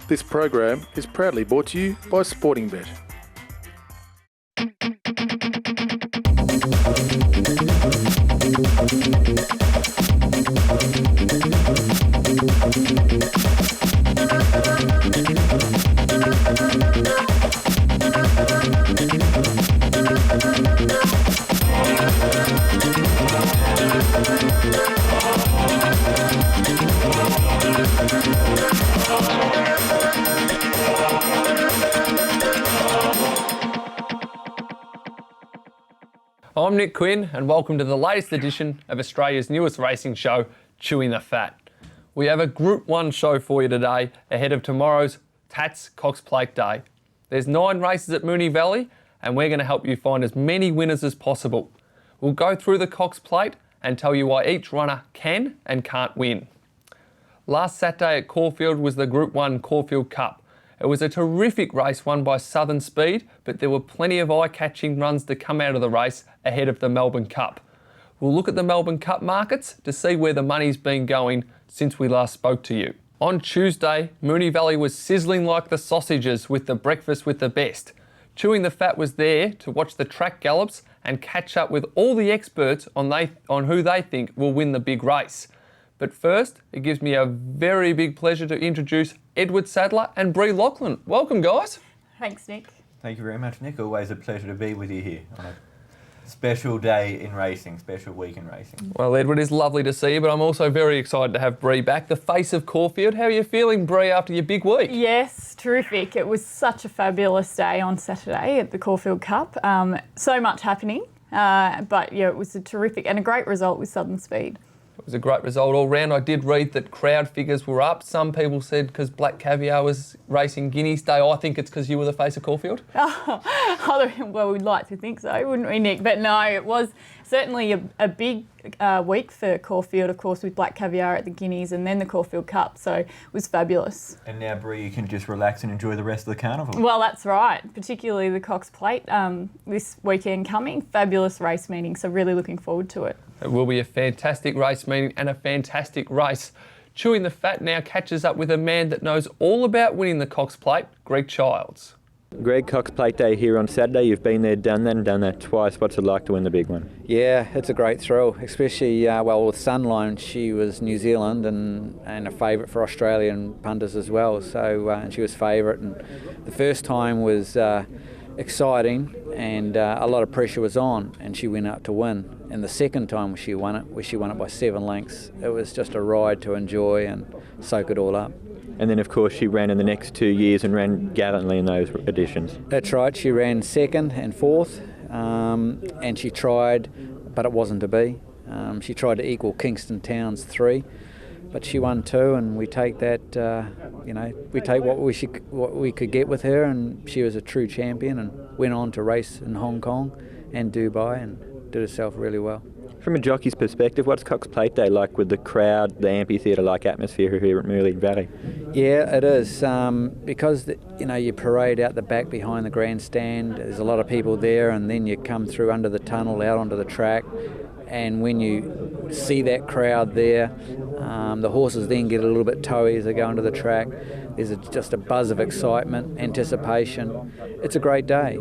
This program is proudly brought to you by Sporting Bet. I'm Nick Quinn and welcome to the latest edition of Australia's newest racing show, Chewin the Fat. We have a Group 1 show for you today ahead of tomorrow's Tatts Cox Plate Day. There's 9 races at Moonee Valley and we're going to help you find as many winners as possible. We'll go through the Cox Plate and tell you why each runner can and can't win. Last Saturday at Caulfield was the Group 1 Caulfield Cup. It was a terrific race won by Southern Speed, but there were plenty of eye-catching runs to come out of the race ahead of the Melbourne Cup. We'll look at the Melbourne Cup markets to see where the money's been going since we last spoke to you. On Tuesday, Moonee Valley was sizzling like the sausages with the breakfast with the best. Chewin the Fat was there to watch the track gallops and catch up with all the experts on who they think will win the big race. But first, it gives me a very big pleasure to introduce Edward Sadler and Bree Laughlin. Welcome, guys. Thanks, Nick. Thank you very much, Nick. Always a pleasure to be with you here on a special day in racing, special week in racing. Well, Edward, it's lovely to see you, but I'm also very excited to have Bree back, the face of Caulfield. How are you feeling, Bree, after your big week? Yes, terrific. It was such a fabulous day on Saturday at the Caulfield Cup. So much happening, but yeah, it was a terrific and a great result with Southern Speed. It was a great result all round. I did read that crowd figures were up. Some people said because Black Caviar was racing Guineas Day. I think it's because you were the face of Caulfield. Well, we'd like to think so, wouldn't we, Nick? But no, it was certainly a big week for Caulfield, of course, with Black Caviar at the Guineas and then the Caulfield Cup. So it was fabulous. And now, Bree, you can just relax and enjoy the rest of the carnival. Well, that's right, particularly the Cox Plate this weekend coming. Fabulous race meeting, so really looking forward to it. It will be a fantastic race meeting and a fantastic race. Chewin the Fat now catches up with a man that knows all about winning the Cox Plate, Greg Childs. Greg, Cox Plate Day here on Saturday. You've been there, done that and done that twice. What's it like to win the big one? Yeah, it's a great thrill, especially with Sunline. She was New Zealand and a favourite for Australian punters as well. So and she was favourite, and the first time was exciting and a lot of pressure was on, and she went out to win. And the second time she won it by 7 lengths. It was just a ride to enjoy and soak it all up. And then, of course, she ran in the next 2 years and ran gallantly in those editions. That's right. She ran 2nd and 4th, and she tried, but it wasn't to be. She tried to equal Kingston Town's 3, but she won 2, and we take that. We take what we could get with her, and she was a true champion, and went on to race in Hong Kong and Dubai, and did herself really well. From a jockey's perspective, what's Cox Plate Day like with the crowd, the amphitheatre-like atmosphere here at Moonee Valley? Yeah, it is. Because you parade out the back behind the grandstand, there's a lot of people there, and then you come through under the tunnel out onto the track, and when you see that crowd there, the horses then get a little bit toey as they go onto the track. There's just a buzz of excitement, anticipation. It's a great day.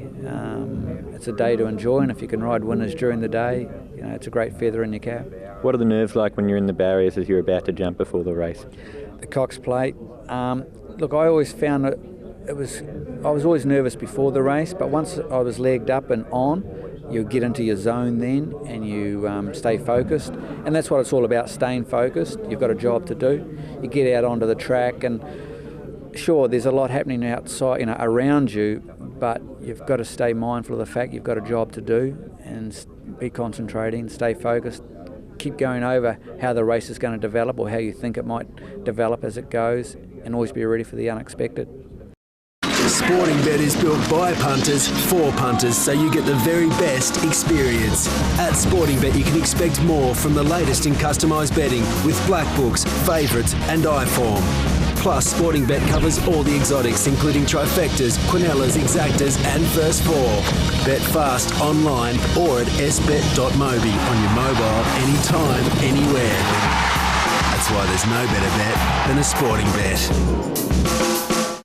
It's a day to enjoy, and if you can ride winners during the day, it's a great feather in your cap. What are the nerves like when you're in the barriers as you're about to jump before the race? The Cox Plate. Look, I always found I was always nervous before the race, but once I was legged up and on, you get into your zone then, and you stay focused, and that's what it's all about, staying focused. You've got a job to do. You get out onto the track, and sure, there's a lot happening outside, around you, but you've got to stay mindful of the fact you've got a job to do, and be concentrating, stay focused, keep going over how the race is going to develop or how you think it might develop as it goes, and always be ready for the unexpected. Sporting Bet is built by punters for punters, so you get the very best experience. At Sporting Bet, you can expect more from the latest in customised betting with black books, favourites and iForm. Plus, Sporting Bet covers all the exotics, including trifectas, quinellas, exactas and first four. Bet fast online or at sbet.mobi on your mobile, anytime, anywhere. That's why there's no better bet than a Sporting Bet.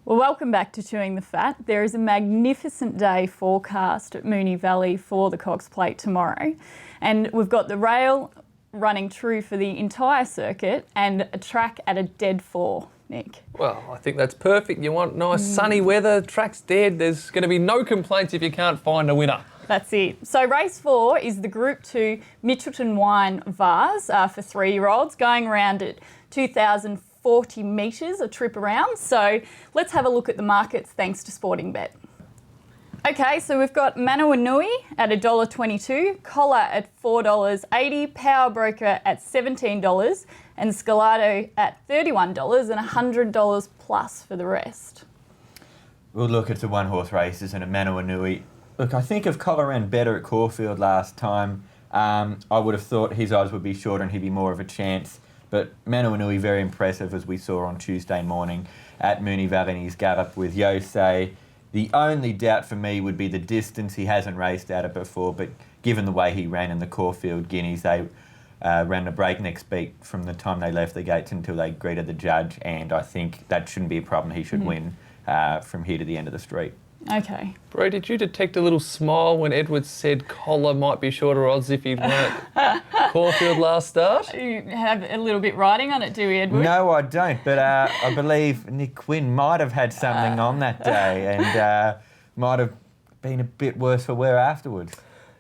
Well, welcome back to Chewing the Fat. There is a magnificent day forecast at Moonee Valley for the Cox Plate tomorrow. And we've got the rail running true for the entire circuit and a track at a dead 4, Nick. Well, I think that's perfect. You want nice sunny weather, track's dead. There's going to be no complaints if you can't find a winner. That's it. So race 4 is the Group 2 Mitchelton Wine Vase for 3-year-olds, going around at 2,040 metres a trip around. So let's have a look at the markets thanks to Sportingbet. Okay, so we've got Manawinui at $1.22, Collar at $4.80, Power Broker at $17 and Scalado at $31 and $100 plus for the rest. Well, look, it's a one-horse race, isn't it? Manawinui. Look, I think if Collar ran better at Caulfield last time, I would have thought his odds would be shorter and he'd be more of a chance. But Manawinui, very impressive, as we saw on Tuesday morning at Moonee Valley in his gallop with Yosei. The only doubt for me would be the distance. He hasn't raced at it before, but given the way he ran in the Caulfield Guineas, they ran a breakneck speed from the time they left the gates until they greeted the judge, and I think that shouldn't be a problem. He should win from here to the end of the street. Okay. Bro, did you detect a little smile when Edward said Collar might be shorter odds if he'd won at Caulfield last start? You have a little bit riding on it, do we, Edward? No, I don't, but I believe Nick Quinn might have had something on that day and might have been a bit worse for wear afterwards.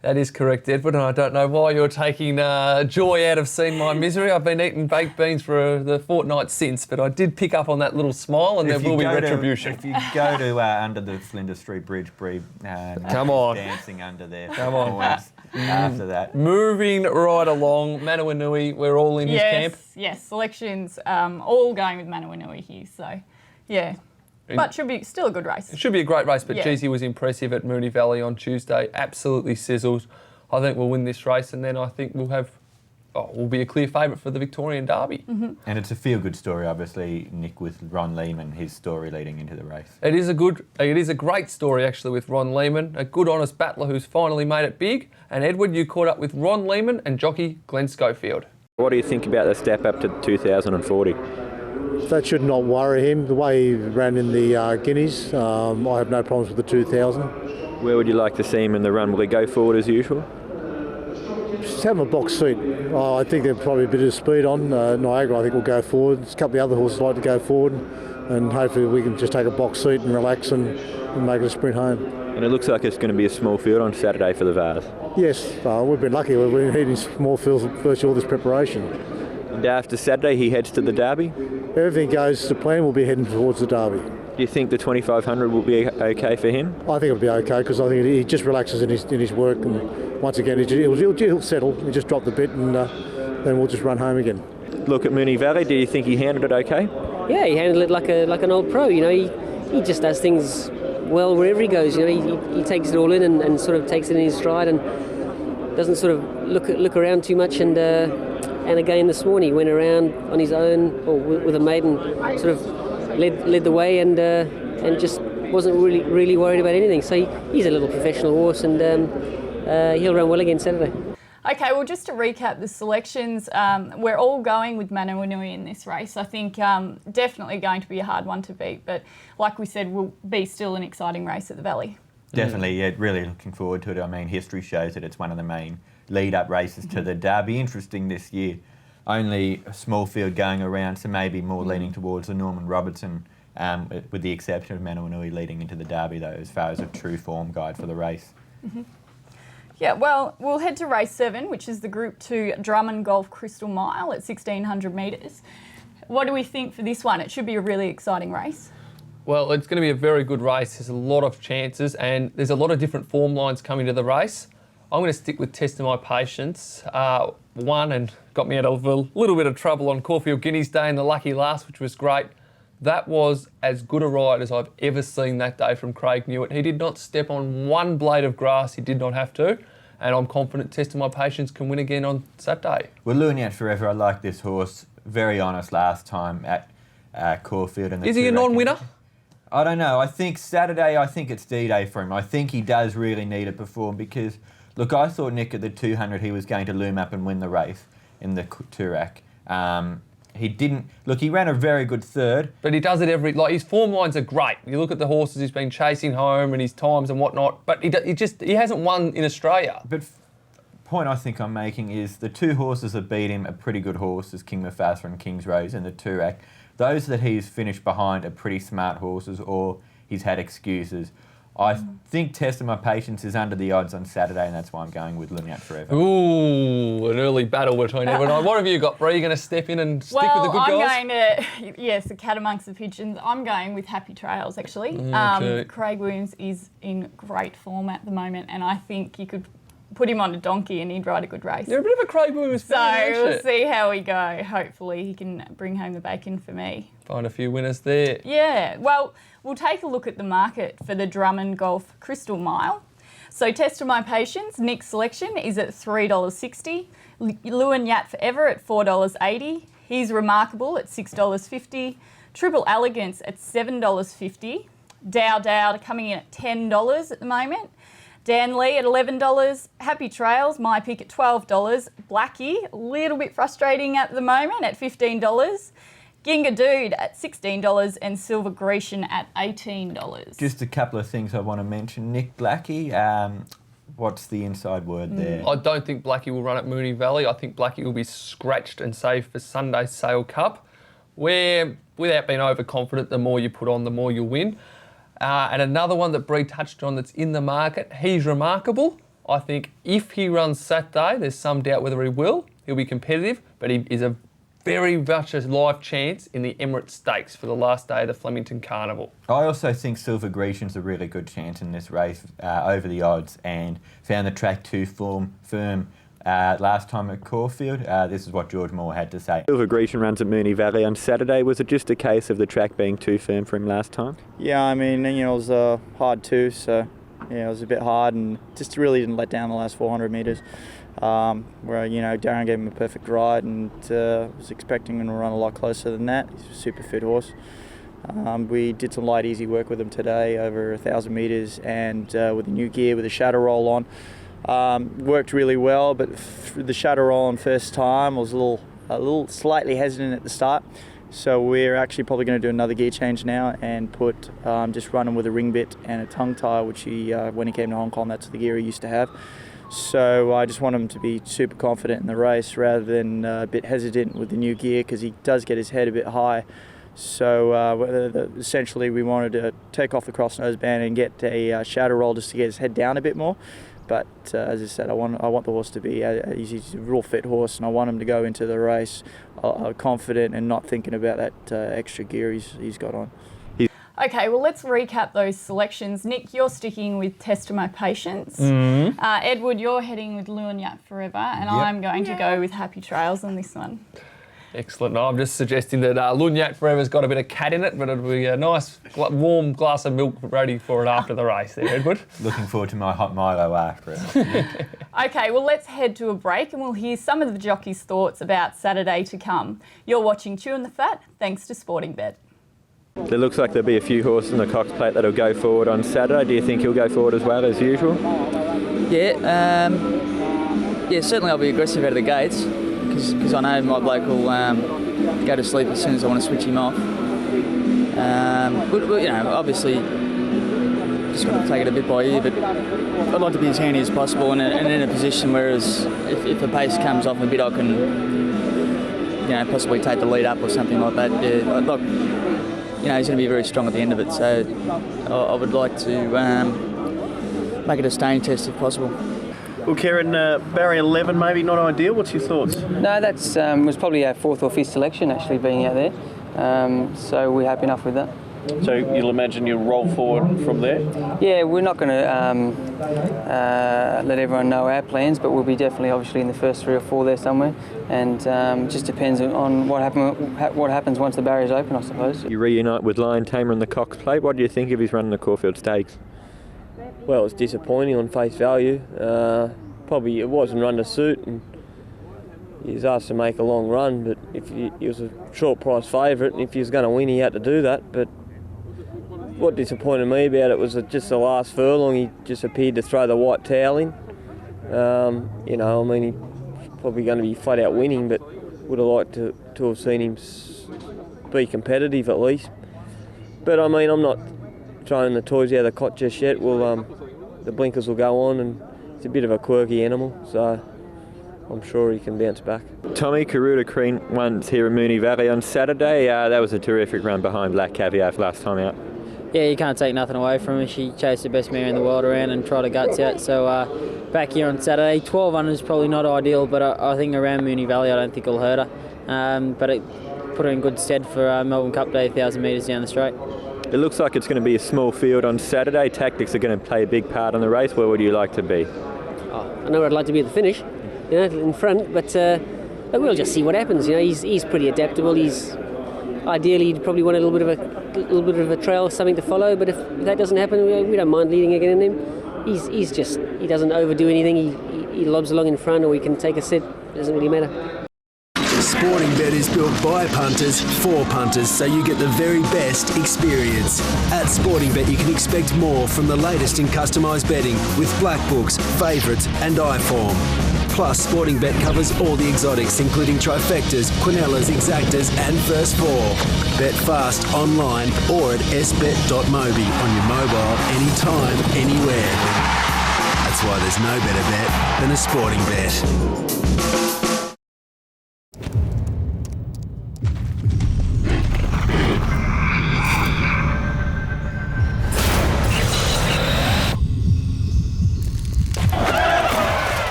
That is correct, Edward, and I don't know why you're taking joy out of seeing my misery. I've been eating baked beans for the fortnight since, but I did pick up on that little smile, and there will be retribution. If you go to under the Flinders Street Bridge, Bree, come on, dancing under there. Come on. After that. Moving right along, Manawinui, we're all in his camp. Yes, selections all going with Manawinui here, so yeah. But should be still a good race. It should be a great race, but Yeah. geez, he was impressive at Moonee Valley on Tuesday. Absolutely sizzles. I think we'll win this race, and then I think we'll be a clear favourite for the Victorian Derby. Mm-hmm. And it's a feel-good story, obviously, Nick, with Ron Lehman, his story leading into the race. It is a great story actually with Ron Lehman, a good honest battler who's finally made it big. And Edward, you caught up with Ron Lehman and jockey Glenn Schofield. What do you think about the step up to 2040? That should not worry him. The way he ran in the Guineas, I have no problems with the 2000. Where would you like to see him in the run? Will he go forward as usual? Just have him a box seat. I think there's probably a bit of speed on. Niagara, I think, will go forward. There's a couple of the other horses like to go forward, and hopefully we can just take a box seat and relax and make it a sprint home. And it looks like it's going to be a small field on Saturday for the Vase. Yes, we've been lucky. We've been hitting small fields virtually all this preparation. And after Saturday, he heads to the Derby. If everything goes to plan, we'll be heading towards the Derby. Do you think the 2500 will be okay for him? I think it'll be okay because I think he just relaxes in his work, and once again he'll settle. He'll just drop the bit, and then we'll just run home again. Look at Moonee Valley. Do you think he handled it okay? Yeah, he handled it like an old pro. You know, he just does things well wherever he goes. You know, he takes it all in and sort of takes it in his stride and doesn't sort of look around too much. And again this morning he went around on his own or with a maiden, sort of led the way and just wasn't really worried about anything. So he's a little professional horse, and he'll run well again Saturday. Okay, well, just to recap the selections, we're all going with Manawinui in this race. I think definitely going to be a hard one to beat, but like we said, will be still an exciting race at the Valley. Definitely, yeah, really looking forward to it. I mean, history shows that it's one of the main lead-up races to the Derby. Interesting this year, only a small field going around, so maybe more leaning towards the Norman Robertson, with the exception of Manawinui leading into the Derby, though, as far as a true form guide for the race. Mm-hmm. Yeah, well, we'll head to race 7, which is the Group 2 Drummond Golf Crystal Mile at 1,600 metres. What do we think for this one? It should be a really exciting race. Well, it's going to be a very good race. There's a lot of chances and there's a lot of different form lines coming to the race. I'm going to stick with Test of My Patience. Won and got me out of a little bit of trouble on Caulfield Guineas Day in the Lucky Last, which was great. That was as good a ride as I've ever seen that day from Craig Newitt. He did not step on one blade of grass. He did not have to. And I'm confident Test of My Patience can win again on Saturday. Well, Luniat Forever, I like this horse. Very honest last time at Caulfield. Is he a non-winner? I don't know. I think Saturday, it's D-Day for him. I think he does really need to perform because, look, I thought Nick at the 200 he was going to loom up and win the race in the Toorak. he didn't... Look, he ran a very good third. But he does it his form lines are great. You look at the horses he's been chasing home and his times and whatnot, but he hasn't won in Australia. But point I think I'm making is the two horses that beat him are pretty good horses, King Mufasa and King's Rose and the Toorak. Those that he's finished behind are pretty smart horses, or he's had excuses. I think Test of My Patience is under the odds on Saturday, and that's why I'm going with Luniat Forever. Ooh, an early battle between everyone. What have you got, Bree? Are you going to step in and stick with the good guys? Well, I'm going to, yes, the cat amongst the pigeons. I'm going with Happy Trails, actually. Okay. Craig Williams is in great form at the moment, and I think you could put him on a donkey and he'd ride a good race. You're a bit of a Craig Williams fan, So we'll see how we go. Hopefully he can bring home the bacon for me. Find a few winners there. Yeah, well, we'll take a look at the market for the Drummond Golf Crystal Mile. So Test of My Patience, Nick's selection is at $3.60. Lewin Yat Forever at $4.80. He's Remarkable at $6.50. Triple Elegance at $7.50. Dow coming in at $10 at the moment. Dan Lee at $11, Happy Trails, my pick at $12, Blackie, a little bit frustrating at the moment at $15, Ginga Dude at $16 and Silver Grecian at $18. Just a couple of things I want to mention. Nick Blackie, what's the inside word there? I don't think Blackie will run at Moonee Valley. I think Blackie will be scratched and saved for Sunday's Sale Cup, where, without being overconfident, the more you put on, the more you'll win. And another one that Bree touched on that's in the market, He's Remarkable. I think if he runs Saturday, there's some doubt whether he will. He'll be competitive, but he is a very much a live chance in the Emirates Stakes for the last day of the Flemington Carnival. I also think Silver Grecian's a really good chance in this race over the odds, and found the track too firm last time at Caulfield. This is what George Moore had to say. Silver Grecian runs at Moonee Valley on Saturday. Was it just a case of the track being too firm for him last time? Yeah, I mean, it was hard too, so yeah, it was a bit hard and just really didn't let down the last 400 metres. Where, Darren gave him a perfect ride and was expecting him to run a lot closer than that. He's a super fit horse. We did some light, easy work with him today, over 1,000 metres, and with the new gear, with the shadow roll on. Worked really well, but the shadow roll on first time was a little slightly hesitant at the start. So we're actually probably going to do another gear change now and put just run him with a ring bit and a tongue tie, which he when he came to Hong Kong, that's the gear he used to have. So I just want him to be super confident in the race rather than a bit hesitant with the new gear, because he does get his head a bit high. So essentially we wanted to take off the cross nose band and get a shadow roll just to get his head down a bit more. But as I said, I want the horse to be he's a real fit horse, and I want him to go into the race confident and not thinking about that extra gear he's got on. Okay, well, let's recap those selections. Nick, you're sticking with Test of My Patience. Edward, you're heading with Lewin Yat Forever, and I'm going to go with Happy Trails on this one. Excellent. No, I'm just suggesting that Lewin Yat Forever's got a bit of cat in it, but it'll be a nice warm glass of milk ready for it after the race there, Edward. Looking forward to my hot Milo after it. Okay, well, let's head to a break and we'll hear some of the jockeys' thoughts about Saturday to come. You're watching Chewin the Fat, thanks to Sporting Bet. There looks like there'll be a few horses in the Cox Plate that'll go forward on Saturday. Do you think he'll go forward as well as usual? Yeah, certainly I'll be aggressive out of the gates, because I know my bloke will go to sleep as soon as I want to switch him off. But obviously, just got to take it a bit by ear, but I'd like to be as handy as possible and in a position whereas if the pace comes off a bit, I can possibly take the lead up or something like that. Yeah, he's going to be very strong at the end of it, so I would like to make it a staying test if possible. Well, Kieran, barrier 11 maybe not ideal. What's your thoughts? No, that's was probably our fourth or fifth selection actually being out there, so we're happy enough with that. So you'll imagine you'll roll forward from there? Yeah, we're not going to let everyone know our plans, but we'll be definitely obviously in the first 3 or 4 there somewhere, and it just depends on what happens once the barrier's open, I suppose. You reunite with Lion Tamer in the Cox Plate. What do you think of his running the Caulfield Stakes? Well, it's disappointing on face value. Probably it wasn't run to suit, and he was asked to make a long run, but he was a short price favourite, and if he was going to win, he had to do that. But what disappointed me about it was that just the last furlong, he just appeared to throw the white towel in. He's probably going to be flat out winning, but would have liked to have seen him be competitive at least. But I mean, I'm not throwing the toys out of the cot just yet. The blinkers will go on, and it's a bit of a quirky animal, so I'm sure he can bounce back. Tommy Karuta Crean won here at Moonee Valley on Saturday. That was a terrific run behind Black Caviar for last time out. Yeah, you can't take nothing away from her. She chased the best mare in the world around and tried her guts out. So back here on Saturday, 1200 is probably not ideal, but I think around Moonee Valley I don't think it'll hurt her. But it put her in good stead for Melbourne Cup Day, 1,000 metres down the straight. It looks like it's going to be a small field on Saturday. Tactics are going to play a big part in the race. Where would you like to be? I know where I'd like to be at the finish, in front, but we'll just see what happens. He's pretty adaptable. Ideally he'd probably want a little bit of a trail, something to follow. But if that doesn't happen, we don't mind leading again in him. He doesn't overdo anything. He lobs along in front, or he can take a sit. It doesn't really matter. Sporting Bet is built by punters for punters, so you get the very best experience. At Sporting Bet, you can expect more from the latest in customised betting with black books, favourites and iForm. Plus, Sporting Bet covers all the exotics, including trifectas, quinellas, exactas and first four. Bet fast online or at sbet.mobi on your mobile, anytime, anywhere. That's why there's no better bet than a Sporting Bet.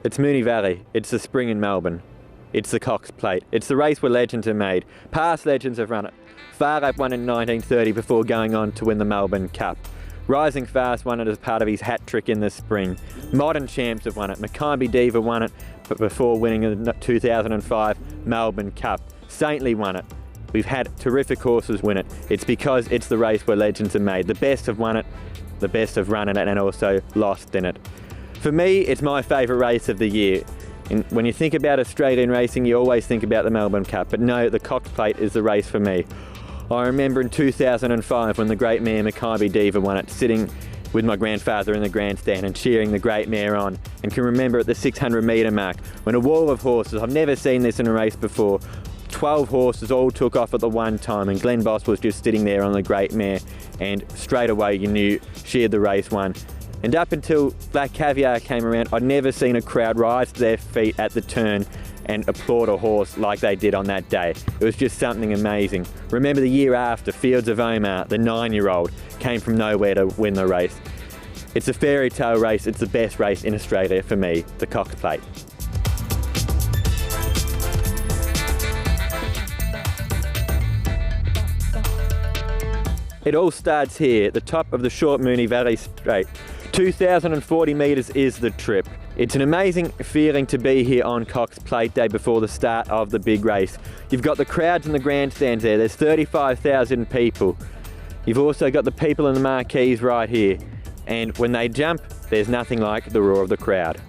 It's Moonee Valley, it's the spring in Melbourne, it's the Cox Plate, it's the race where legends are made. Past legends have run it. Farlap won in 1930 before going on to win the Melbourne Cup. Rising Fast won it as part of his hat trick in the spring. Modern champs have won it. Mackay Diva won it but before winning the 2005 Melbourne Cup. Saintly won it. We've had terrific horses win it. It's because it's the race where legends are made. The best have won it, the best have run in it and also lost in it. For me, it's my favourite race of the year. And when you think about Australian racing, you always think about the Melbourne Cup, but no, the Cox Plate is the race for me. I remember in 2005 when the great mare Mackay Diva won it, sitting with my grandfather in the grandstand and cheering the great mare on, and can remember at the 600 metre mark when a wall of horses, I've never seen this in a race before, 12 horses all took off at the one time, and Glenn Boss was just sitting there on the great mare, and straight away you knew she had the race won. And up until Black Caviar came around, I'd never seen a crowd rise to their feet at the turn and applaud a horse like they did on that day. It was just something amazing. Remember the year after, Fields of Omar, the 9-year-old, came from nowhere to win the race. It's a fairy tale race, it's the best race in Australia for me, the Cox Plate. It all starts here, at the top of the short Moonee Valley Straight. 2,040 metres is the trip. It's an amazing feeling to be here on Cox Plate Day before the start of the big race. You've got the crowds in the grandstands there, there's 35,000 people. You've also got the people in the marquees right here. And when they jump, there's nothing like the roar of the crowd.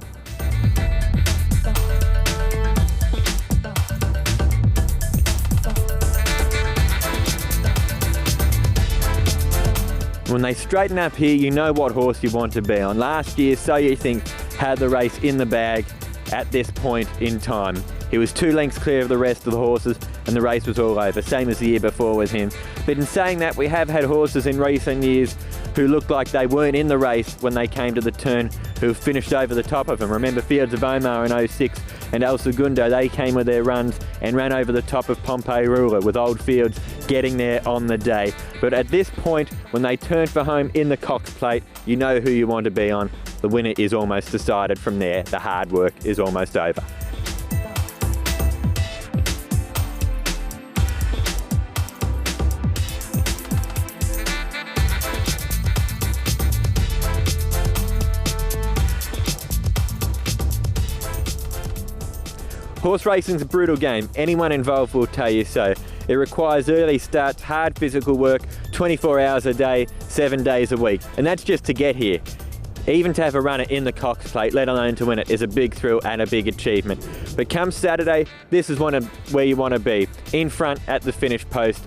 When they straighten up here, you know what horse you want to be on. Last year, So You Think had the race in the bag at this point in time. He was 2 lengths clear of the rest of the horses and the race was all over, same as the year before with him. But in saying that, we have had horses in recent years who looked like they weren't in the race when they came to the turn, who finished over the top of him. Remember Fields of Omar in 06 and El Segundo, they came with their runs and ran over the top of Pompey Ruler, with Old Fields getting there on the day. But at this point, when they turn for home in the Cox Plate, you know who you want to be on. The winner is almost decided from there. The hard work is almost over. Horse racing's a brutal game. Anyone involved will tell you so. It requires early starts, hard physical work, 24 hours a day, 7 days a week. And that's just to get here. Even to have a runner in the Cox Plate, let alone to win it, is a big thrill and a big achievement. But come Saturday, this is where you want to be. In front at the finish post.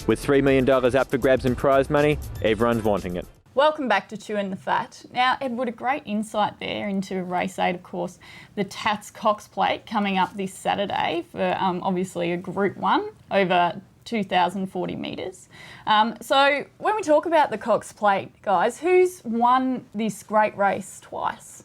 With $3 million up for grabs and prize money, everyone's wanting it. Welcome back to Chewin the Fat. Now, Edward, a great insight there into race 8, of course, the Tatts Cox Plate coming up this Saturday for obviously a Group 1 over 2,040 metres. So when we talk about the Cox Plate, guys, who's won this great race twice?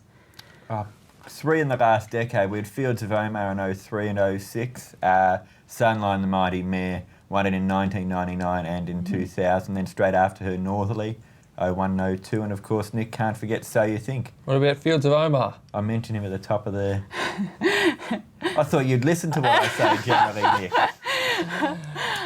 3 in the last decade. We had Fields of Omar in 03 and 06. Sunline, the mighty mare, won it in 1999 and in 2000. Then straight after her, Northerly, 01 and 02. And of course, Nick, can't forget So You Think. What about Fields of Omar? I mentioned him at the top of the... I thought you'd listen to what I say generally, Nick.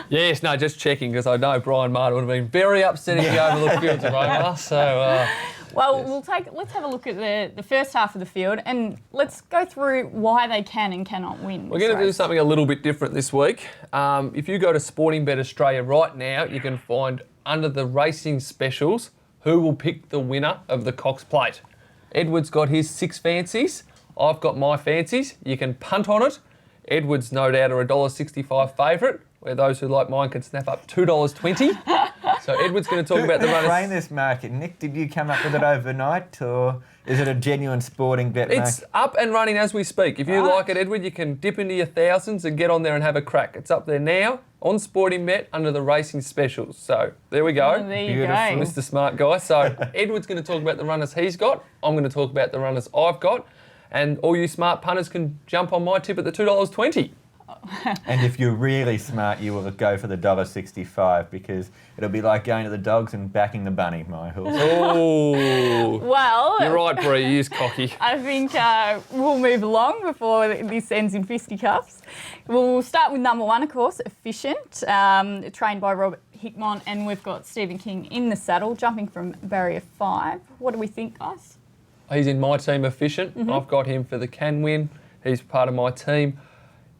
Yes, no, just checking, because I know Brian Martin would have been very upset if he overlooked Fields of Omar. So, well, let's have a look at the first half of the field and let's go through why they can and cannot win. We're going to do something a little bit different this week. If you go to Sporting Bet Australia right now, you can find under the racing specials who will pick the winner of the Cox Plate. Edward's got his 6 fancies. I've got my fancies. You can punt on it. Edward's no doubt a $1.65 favourite, where those who like mine can snap up $2.20. So Edward's going to talk about the runners. Who ran this market? Nick, did you come up with it overnight, or is it a genuine sporting bet market? It's up and running as we speak. If you like it, Edward, you can dip into your thousands and get on there and have a crack. It's up there now on Sporting Bet under the racing specials. So there we go. Oh, there you go. Mr. Smart Guy. So Edward's going to talk about the runners he's got. I'm going to talk about the runners I've got. And all you smart punters can jump on my tip at the $2.20. And if you're really smart, you will go for the $1.65, because it'll be like going to the dogs and backing the bunny, my horse. Oh, well, you're right, Bree. He is cocky. I think we'll move along before this ends in fisticuffs. We'll start with number 1, of course, Efficient, trained by Robert Hickmont, and we've got Stephen King in the saddle, jumping from barrier 5. What do we think, guys? He's in my team, Efficient. Mm-hmm. I've got him for the can win. He's part of my team.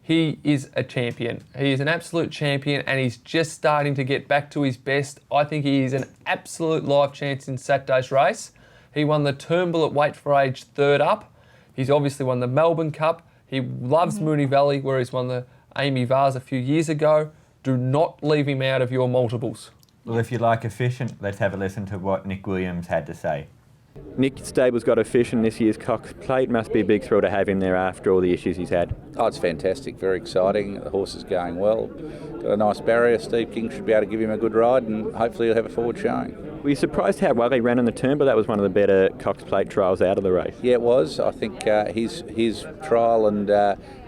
He is a champion. He is an absolute champion, and he's just starting to get back to his best. I think he is an absolute live chance in Saturday's race. He won the Turnbull at weight for age 3rd up. He's obviously won the Melbourne Cup. He loves Moonee Valley, where he's won the Amy Vars a few years ago. Do not leave him out of your multiples. Well, if you like Efficient, let's have a listen to what Nick Williams had to say. Nick Stable's got a fish in this year's Cox Plate. Must be a big thrill to have him there after all the issues he's had. Oh, it's fantastic, very exciting. The horse is going well. Got a nice barrier. Steve King should be able to give him a good ride, and hopefully he'll have a forward showing. Were you surprised how well he ran in the turn? But that was one of the better Cox Plate trials out of the race. Yeah, it was. I think his trial and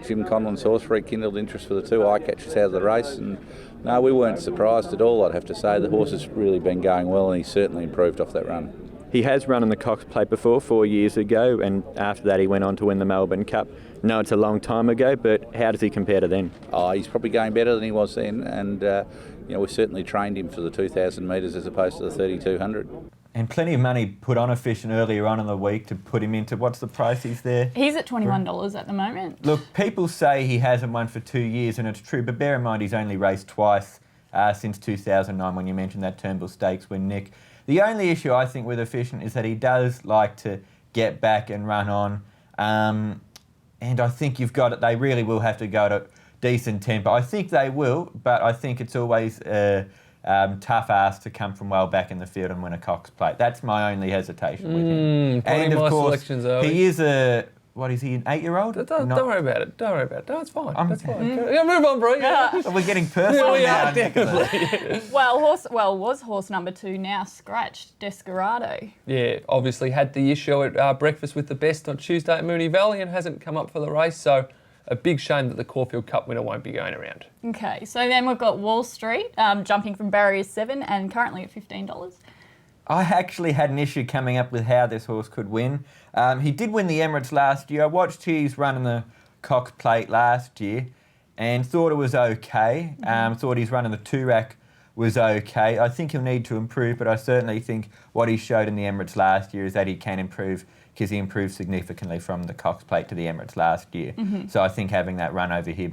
Jim Conlon's horse rekindled interest for the 2 eye catchers out of the race, and no, we weren't surprised at all, I'd have to say. The horse has really been going well, and he's certainly improved off that run. He has run in the Cox Plate before, 4 years ago, and after that he went on to win the Melbourne Cup. No, it's a long time ago, but how does he compare to then? Oh, he's probably going better than he was then, and we certainly trained him for the 2,000 metres as opposed to the 3,200. And plenty of money put on Efficient earlier on in the week to put him into, what's the price he's there? He's at $21 at the moment. Look, people say he hasn't won for 2 years, and it's true, but bear in mind he's only raced twice since 2009, when you mentioned that Turnbull Stakes win, Nick. The only issue I think with Efficient is that he does like to get back and run on. And I think you've got it. They really will have to go to decent tempo. I think they will, but I think it's always a tough ask to come from well back in the field and win a Cox Plate. That's my only hesitation with him. And of course, he is a... What is he, an 8-year-old? Don't worry about it. Don't worry about it. No, it's fine. That's fine. Yeah, move on, bro. Yeah. We're getting personal now. Definitely. was horse number 2 now scratched, Desperado. Yeah, obviously had the issue at breakfast with the best on Tuesday at Moonee Valley and hasn't come up for the race. So a big shame that the Caulfield Cup winner won't be going around. Okay, so then we've got Wall Street jumping from barrier 7 and currently at $15. I actually had an issue coming up with how this horse could win. He did win the Emirates last year. I watched his run in the Cox Plate last year and thought it was okay. Thought his run in the two-rack was okay. I think he'll need to improve, but I certainly think what he showed in the Emirates last year is that he can improve, because he improved significantly from the Cox Plate to the Emirates last year. So I think having that run over here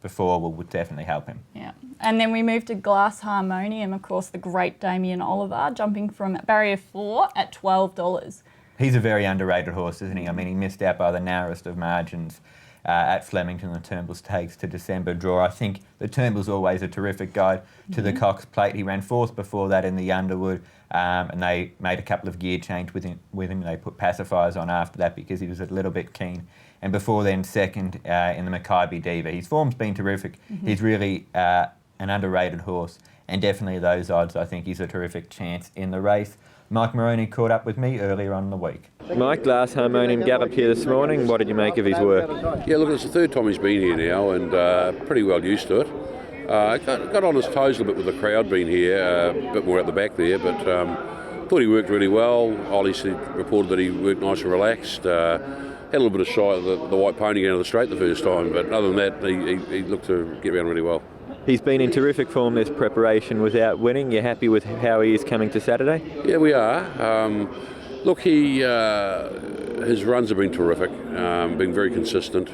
before would definitely help him. Yeah. And then we move to Glass Harmonium, of course, the great Damien Oliver, jumping from barrier 4 at $12. He's a very underrated horse, isn't he? I mean, he missed out by the narrowest of margins at Flemington. The Turnbull Stakes to December draw. I think the Turnbull's always a terrific guide to the Cox Plate. He ran 4th before that in the Underwood, and they made a couple of gear change with him. They put pacifiers on after that because he was a little bit keen. And before then, 2nd in the Mackay Diva. His form's been terrific. He's really an underrated horse, and definitely those odds, I think he's a terrific chance in the race. Mike Moroney caught up with me earlier on in the week. Mike, last harmonium gallop here this morning. What did you make of his work? Yeah, look, it's the 3rd time he's been here now, and pretty well used to it. Got on his toes a little bit with the crowd being here, a bit more at the back there, but thought he worked really well. Ollie reported that he worked nice and relaxed. Had a little bit of shy of the white pony out of the straight the first time, but other than that, he looked to get around really well. He's been in terrific form this preparation without winning. You're happy with how he is coming to Saturday? Yeah, we are. Look, his runs have been terrific, been very consistent,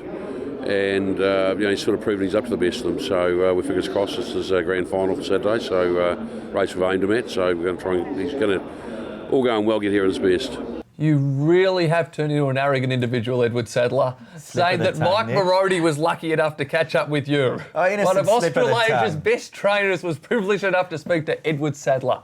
and he's sort of proven he's up to the best of them. So we fingers crossed this is a grand final for Saturday. So race we've aimed him at. So we're going to try and he's going to all going well get here at his best. You really have turned into an arrogant individual, Edward Sadler, saying that Mike Moroney was lucky enough to catch up with you. One of Australasia's best trainers was privileged enough to speak to Edward Sadler.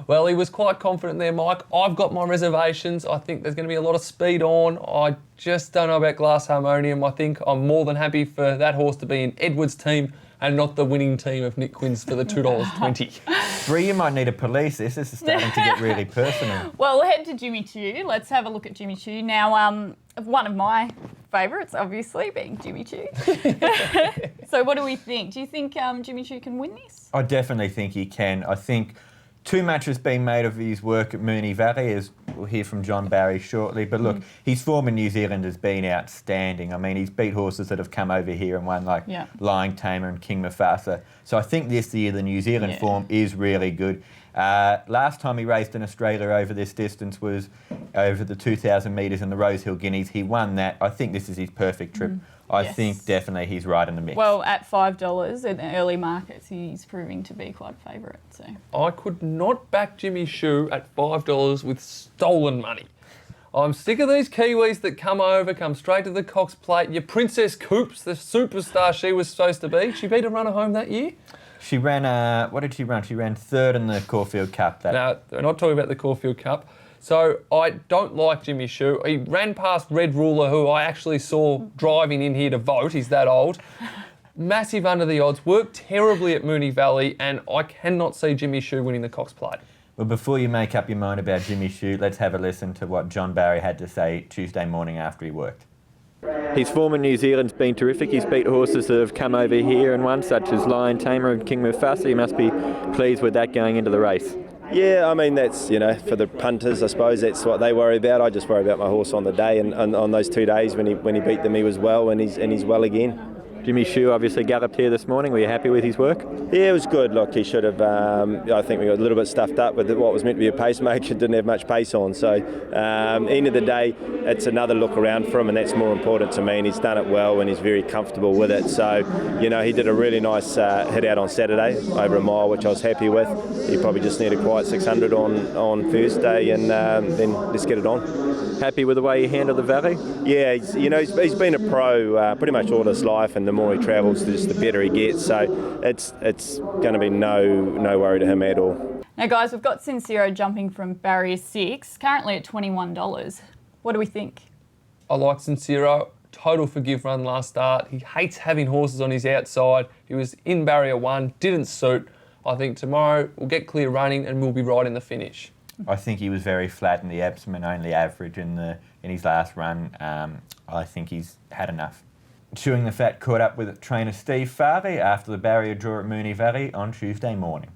Well, he was quite confident there, Mike. I've got my reservations. I think there's going to be a lot of speed on. I just don't know about Glass Harmonium. I think I'm more than happy for that horse to be in Edward's team and not the winning team of Nick Quinn's for the $2.20. Bree, you might need a police. This is starting to get really personal. Well, we'll head to Jimmy Choo. Let's have a look at Jimmy Choo. Now, one of my favourites, obviously, being Jimmy Choo. So what do we think? Do you think Jimmy Choo can win this? I definitely think he can. I think too much has been made of his work at Moonee Valley, as we'll hear from John Barry shortly. But look, his form in New Zealand has been outstanding. I mean, he's beat horses that have come over here and won, like Lying Tamer and King Mufasa. So I think this year the New Zealand form is really good. Last time he raced in Australia over this distance was over the 2,000 metres in the Rosehill Guineas. He won that. I think this is his perfect trip. I think definitely he's right in the mix. Well, at $5 in the early markets, he's proving to be quite a favourite. So I could not back Jimmy Choo at $5 with stolen money. I'm sick of these Kiwis that come straight to the Cox Plate. Your Princess Coops, the superstar she was supposed to be. She beat a runner home that year. She ran, what did she run? She ran 3rd in the Caulfield Cup. No, we're not talking about the Caulfield Cup. So I don't like Jimmy Choo. He ran past Red Ruler, who I actually saw driving in here to vote. He's that old. Massive under the odds. Worked terribly at Moonee Valley, and I cannot see Jimmy Choo winning the Cox Plate. Well, before you make up your mind about Jimmy Choo, let's have a listen to what John Barry had to say Tuesday morning after he worked. His form in New Zealand's been terrific. He's beat horses that have come over here and won, such as Lion Tamer and King Mufasa. He must be pleased with that going into the race. Yeah, I mean, that's, for the punters, I suppose that's what they worry about. I just worry about my horse on the day, and on those 2 days when he beat them, he was well, and he's well again. Jimmy Choo obviously galloped here this morning. Were you happy with his work? Yeah, it was good. Look, he should have, I think we got a little bit stuffed up with what was meant to be a pacemaker. Didn't have much pace on. So, end of the day, it's another look around for him, and that's more important to me. And he's done it well, and he's very comfortable with it. So, he did a really nice hit out on Saturday over a mile, which I was happy with. He probably just needed a quiet 600 on Thursday, and then let's get it on. Happy with the way he handled the Valley? Yeah, he's been a pro pretty much all his life, and the more he travels, just the better he gets. So it's going to be no worry to him at all. Now, guys, we've got Sincero jumping from barrier 6, currently at $21. What do we think? I like Sincero. Total forgive run last start. He hates having horses on his outside. He was in barrier 1, didn't suit. I think tomorrow we'll get clear running and we'll be right in the finish. I think he was very flat in the absman, only average in his last run. I think he's had enough. Chewing the Fat caught up with trainer Steve Farley after the barrier draw at Moonee Valley on Tuesday morning.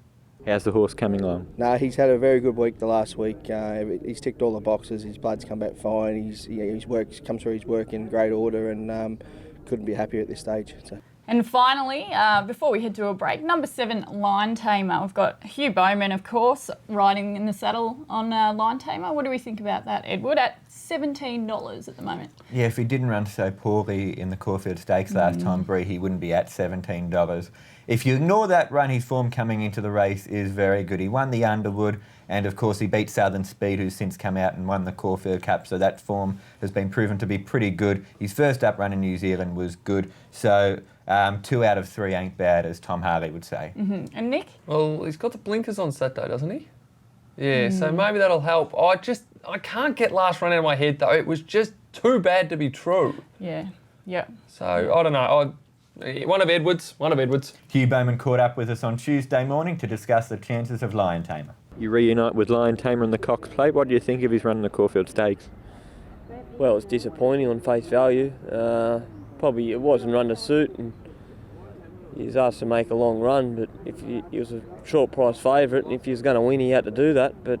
How's the horse coming along? No, he's had a very good week the last week. He's ticked all the boxes. His blood's come back fine. He's come through his work in great order, and couldn't be happier at this stage. So. And finally, before we head to a break, number 7, Lion Tamer. We've got Hugh Bowman, of course, riding in the saddle on Lion Tamer. What do we think about that, Edward? At $17 at the moment. Yeah, if he didn't run so poorly in the Caulfield Stakes last time, Bree, he wouldn't be at $17. If you ignore that run, his form coming into the race is very good. He won the Underwood, and of course he beat Southern Speed, who's since come out and won the Caulfield Cup, so that form has been proven to be pretty good. His first up run in New Zealand was good, so 2 out of 3 ain't bad, as Tom Harley would say. And Nick? Well, he's got the blinkers on Saturday, doesn't he? Yeah, so maybe that'll help. I can't get last run out of my head, though. It was just too bad to be true. Yeah. So, I don't know. One of Edwards. Hugh Bowman caught up with us on Tuesday morning to discuss the chances of Lion Tamer. You reunite with Lion Tamer on the Cox Plate. What do you think of his run in the Caulfield Stakes? Well, it's disappointing on face value. Probably it wasn't run to suit, and he was asked to make a long run, but he was a short price favourite, and if he was going to win, he had to do that. But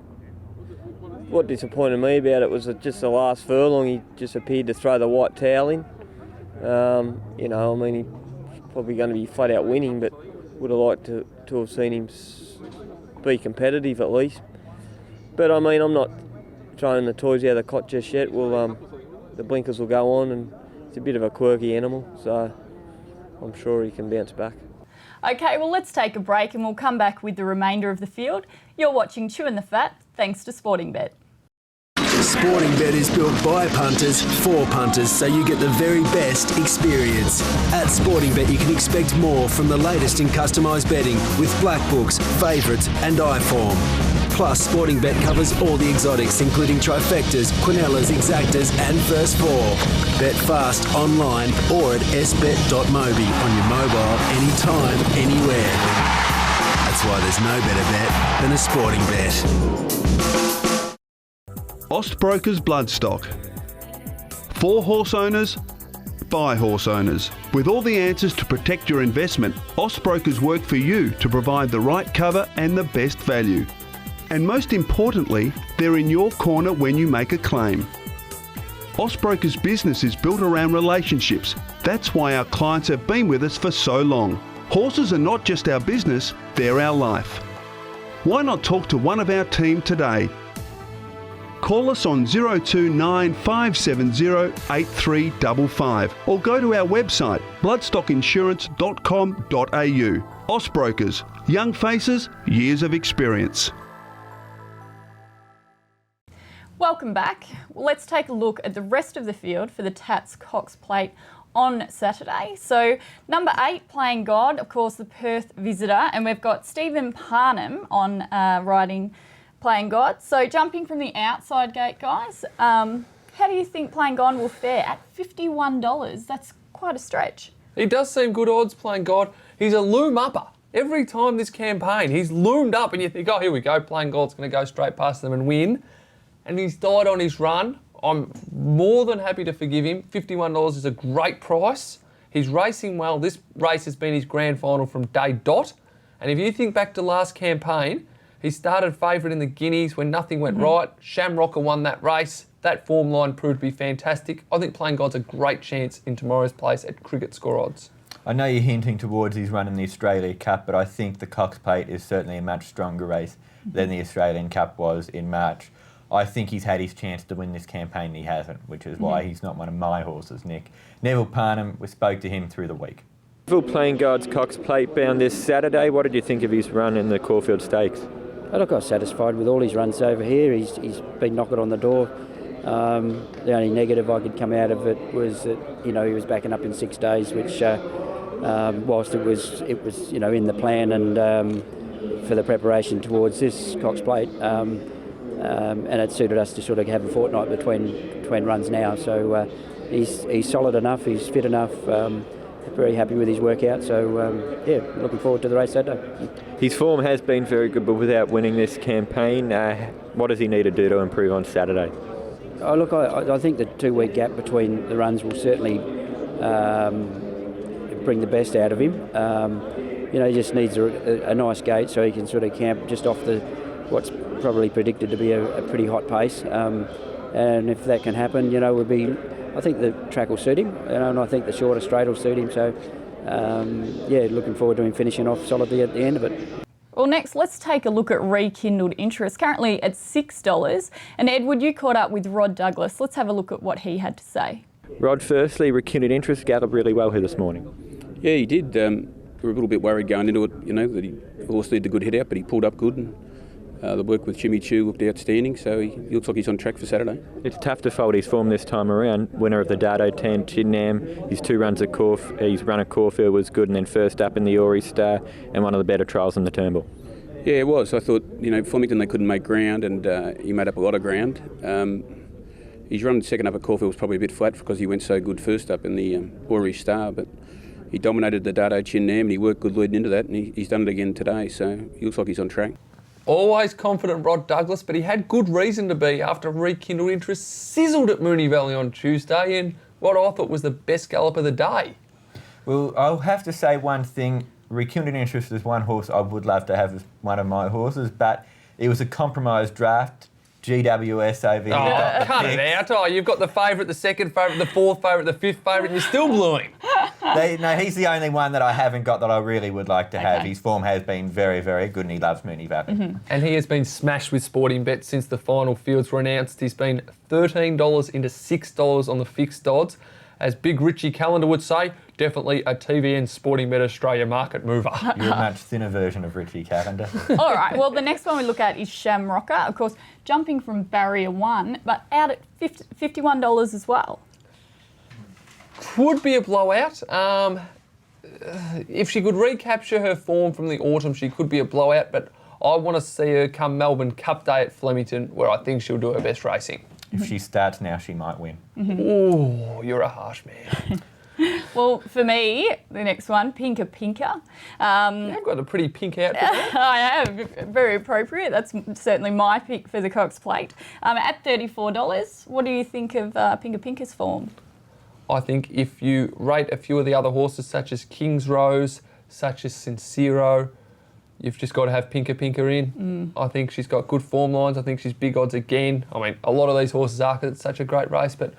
what disappointed me about it was just the last furlong, he just appeared to throw the white towel in. He's probably going to be flat out winning, but would have liked to have seen him be competitive at least. But I'm not throwing the toys out of the cot just yet. The blinkers will go on, and it's a bit of a quirky animal, so I'm sure he can bounce back. Okay, well, let's take a break and we'll come back with the remainder of the field. You're watching Chewin the Fat, thanks to Sportingbet. Sportingbet is built by punters for punters, so you get the very best experience. At Sportingbet, you can expect more from the latest in customised betting with black books, favourites and iForm. Plus, Sportingbet covers all the exotics, including trifectas, quinellas, exactas and first four. Bet fast online or at sbet.mobi on your mobile, anytime, anywhere. That's why there's no better bet than a Sportingbet. Austbrokers Bloodstock. For horse owners, by horse owners. With all the answers to protect your investment, Austbrokers work for you to provide the right cover and the best value. And most importantly, they're in your corner when you make a claim. Austbrokers' business is built around relationships. That's why our clients have been with us for so long. Horses are not just our business, they're our life. Why not talk to one of our team today? Call us on 029 570 8355 or go to our website bloodstockinsurance.com.au. Austbrokers, young faces, years of experience. Welcome back. Let's take a look at the rest of the field for the Tatts Cox Plate on Saturday. So number 8, Playing God, of course the Perth visitor, and we've got Stephen Parnham on riding Playing God. So jumping from the outside gate, guys, how do you think Playing God will fare at $51? That's quite a stretch. He does seem good odds, Playing God. He's a loom upper. Every time this campaign, he's loomed up and you think, oh, here we go, Playing God's going to go straight past them and win. And he's died on his run. I'm more than happy to forgive him. $51 is a great price. He's racing well. This race has been his grand final from day dot. And if you think back to last campaign, he started favourite in the Guineas when nothing went right. Shamrocker won that race. That form line proved to be fantastic. I think Playing God's a great chance in tomorrow's place at cricket score odds. I know you're hinting towards his run in the Australia Cup, but I think the Cox Plate is certainly a much stronger race than the Australian Cup was in March. I think he's had his chance to win this campaign and he hasn't, which is why he's not one of my horses, Nick. Neville Parnham, we spoke to him through the week. Neville Playing God's Cox Plate bound this Saturday. What did you think of his run in the Caulfield Stakes? Look, I was satisfied with all his runs over here. He's been knocking on the door. The only negative I could come out of it was that he was backing up in 6 days, which whilst it was in the plan and for the preparation towards this Cox Plate, and it suited us to sort of have a fortnight between runs now. So he's solid enough. He's fit enough. Very happy with his workout, so looking forward to the race Saturday. His form has been very good, but without winning this campaign, what does he need to do to improve on Saturday? Look, I think the 2-week gap between the runs will certainly bring the best out of him. He just needs a nice gate so he can sort of camp just off what's probably predicted to be a pretty hot pace. And if that can happen, I think the track will suit him, and I think the shorter straight will suit him. So, looking forward to him finishing off solidly at the end of it. Well, Well, next, let's take a look at rekindled interest, currently at $6. And Edward, you caught up with Rod Douglas. Let's have a look at what he had to say. Rod, firstly, rekindled interest galloped really well here this morning. Yeah, he did. We were a little bit worried going into it, that the horse needed a good head out, but he pulled up good, and the work with Jimmy Chew looked outstanding, so he looks like he's on track for Saturday. It's tough to fold his form this time around. Winner of the Dardo 10, Chinnam, his 2 runs at his run at Caulfield was good, and then first up in the Ori Star, and one of the better trials in the Turnbull. Yeah, it was. I thought, Flemington, they couldn't make ground, and he made up a lot of ground. His run second up at Caulfield was probably a bit flat because he went so good first up in the Ori Star, but he dominated the Dardo Chinnam, and he worked good leading into that, and he's done it again today, so he looks like he's on track. Always confident Rod Douglas, but he had good reason to be after rekindled interest sizzled at Moonee Valley on Tuesday in what I thought was the best gallop of the day. Well, I'll have to say one thing. Rekindled interest is one horse I would love to have as one of my horses, but it was a compromised draft. GWS over here. Oh, cut it out. Oh, you've got the favourite, the second favourite, the fourth favourite, the fifth favourite, and you're still blew him. No, he's the only one that I haven't got that I really would like to have. His form has been very, very good, and he loves Moonee Valley. Mm-hmm. And he has been smashed with sporting bets since the final fields were announced. He's been $13 into $6 on the fixed odds. As Big Richie Callender would say, definitely a TVN Sporting Bet Australia market mover. You're a much thinner version of Richie Callender. All right, well, the next one we look at is Shamrocker, of course, jumping from barrier 1, but out at $51 as well. Could be a blowout. If she could recapture her form from the autumn, she could be a blowout, but I want to see her come Melbourne Cup Day at Flemington, where I think she'll do her best racing. If she starts now, she might win. Mm-hmm. Oh, you're a harsh man. Well, for me, the next one, Pinker Pinker. You've got a pretty pink outfit there. I have, very appropriate. That's certainly my pick for the Cox Plate. At $34, what do you think of Pinker Pinker's form? I think if you rate a few of the other horses, such as King's Rose, such as Sincero, you've just got to have Pinker Pinker in. I think she's got good form lines. I think she's big odds again. I mean, a lot of these horses are because it's such a great race, but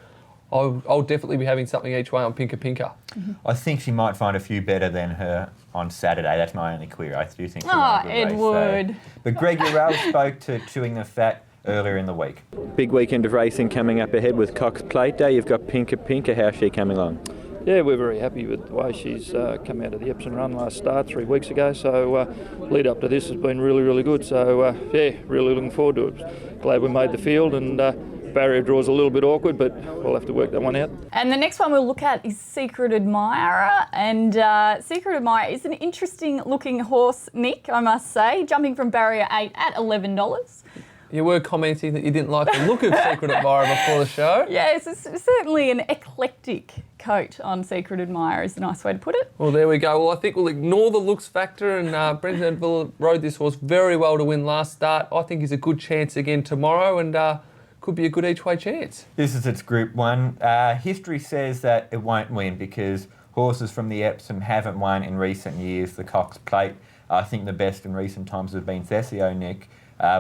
I'll definitely be having something each way on Pinker Pinker. Mm-hmm. I think she might find a few better than her on Saturday. That's my only query. I do think she'll run a good race. Edward. But Greg Urrell spoke to Chewing the Fat earlier in the week. Big weekend of racing coming up ahead with Cox Plate Day. You've got Pinker Pinker. How's she coming along? Yeah, we're very happy with the way she's come out of the Epsom run last start 3 weeks ago. So lead up to this has been really, really good. So yeah, really looking forward to it. Glad we made the field, and barrier draw's a little bit awkward, but we'll have to work that one out. And the next one we'll look at is Secret Admirer. And Secret Admirer is an interesting looking horse, Nick, I must say, jumping from barrier 8 at $11. You were commenting that you didn't like the look of Secret Admirer before the show. Yes, it's certainly an eclectic coat on Secret Admirer is a nice way to put it. Well, there we go. Well, I think we'll ignore the looks factor, and Brendan Edville rode this horse very well to win last start. I think he's a good chance again tomorrow, and could be a good each way chance. This is its Group 1. History says that it won't win because horses from the Epsom haven't won in recent years the Cox Plate. I think the best in recent times have been Thessio, Nick,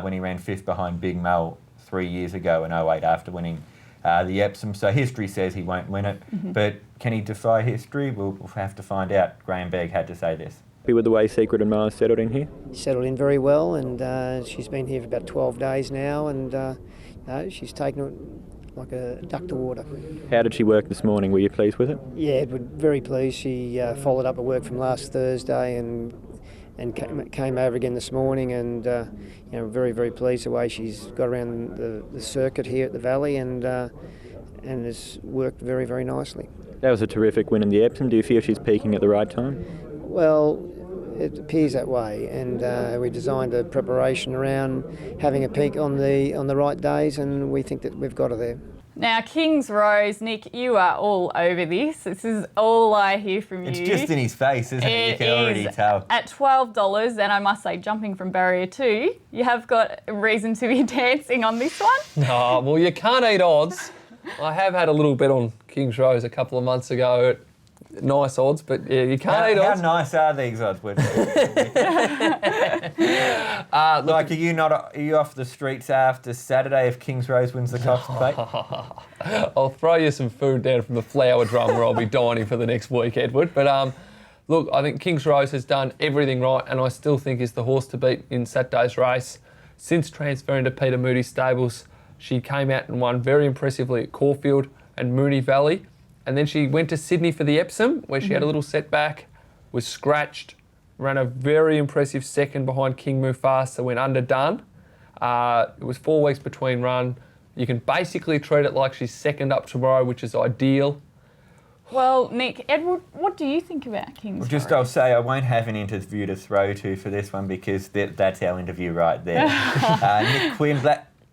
when he ran 5th behind Big Mel 3 years ago in 08 after winning the Epsom. So history says he won't win it. Mm-hmm. But can he defy history? We'll have to find out. Graham Begg had to say this. Happy with the way Secret Admirer settled in here? Settled in very well, and she's been here for about 12 days now, and she's taken it like a duck to water. How did she work this morning? Were you pleased with it? Yeah, very pleased. She followed up her work from last Thursday and came over again this morning, and very, very pleased the way she's got around the circuit here at the Valley, and has worked very, very nicely. That was a terrific win in the Epsom. Do you feel she's peaking at the right time? Well, it appears that way, and we designed a preparation around having a peak on the right days, and we think that we've got her there. Now, King's Rose, Nick, you are all over this. This is all I hear from you. It's just in his face, isn't it? You can already tell. At $12, and I must say, jumping from barrier 2, you have got a reason to be dancing on this one. No, well, you can't eat odds. I have had a little bet on King's Rose a couple of months ago at nice odds, but yeah, you can't eat odds. How nice are these odds, Woodford? Like, are you off the streets after Saturday if King's Rose wins the Cox Plate? I'll throw you some food down from the flower drum where I'll be dining for the next week, Edward. But Look, I think King's Rose has done everything right, and I still think is the horse to beat in Saturday's race. Since transferring to Peter Moody's stables, she came out and won very impressively at Caulfield and Moonee Valley. And then she went to Sydney for the Epsom, where she had a little setback, was scratched, ran a very impressive second behind King Mufasa, went underdone. It was 4 weeks between run. You can basically treat it like she's second up tomorrow, which is ideal. Well, Nick, Edward, what do you think about King's Rose? I'll say I won't have an interview to throw to for this one because that's our interview right there. Nick Quinn,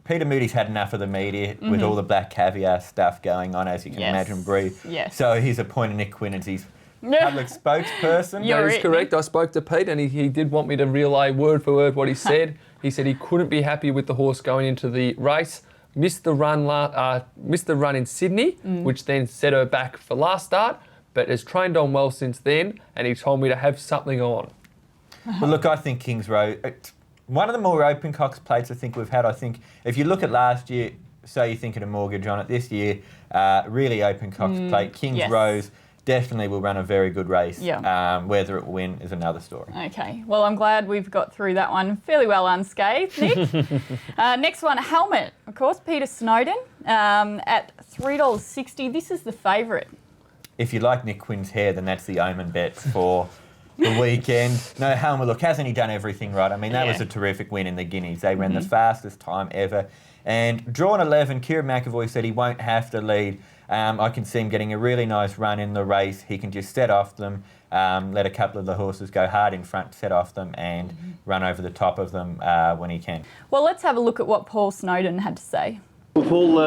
Peter Moody's had enough of the media with all the black caviar stuff going on, as you can imagine, Bree. Yes. So he's appointed Nick Quinn as his public spokesperson. That is correct. I spoke to Pete and he did want me to relay word for word what he said. He said he couldn't be happy with the horse going into the race. Missed the run in Sydney, which then set her back for last start, but has trained on well since then, and he told me to have something on. Well, look, I think King's Road, one of the more open Cox Plates I think we've had. I think if you look at last year, say you're thinking a mortgage on it, this year, really open Cox Plate. King's Rose definitely will run a very good race. Yeah. Whether it will win is another story. Okay, well, I'm glad we've got through that one fairly well unscathed, Nick. Next one, Helmet. Of course, Peter Snowden at $3.60. This is the favourite. If you like Nick Quinn's hair, then that's the omen bet for the weekend. No, Helmet, look, hasn't he done everything right? I mean, that was a terrific win in the Guineas. They ran the fastest time ever. And drawn 11, Kieran McAvoy said he won't have to lead. I can see him getting a really nice run in the race. He can just set off them, let a couple of the horses go hard in front, set off them and run over the top of them when he can. Well, let's have a look at what Paul Snowden had to say. Well, Paul,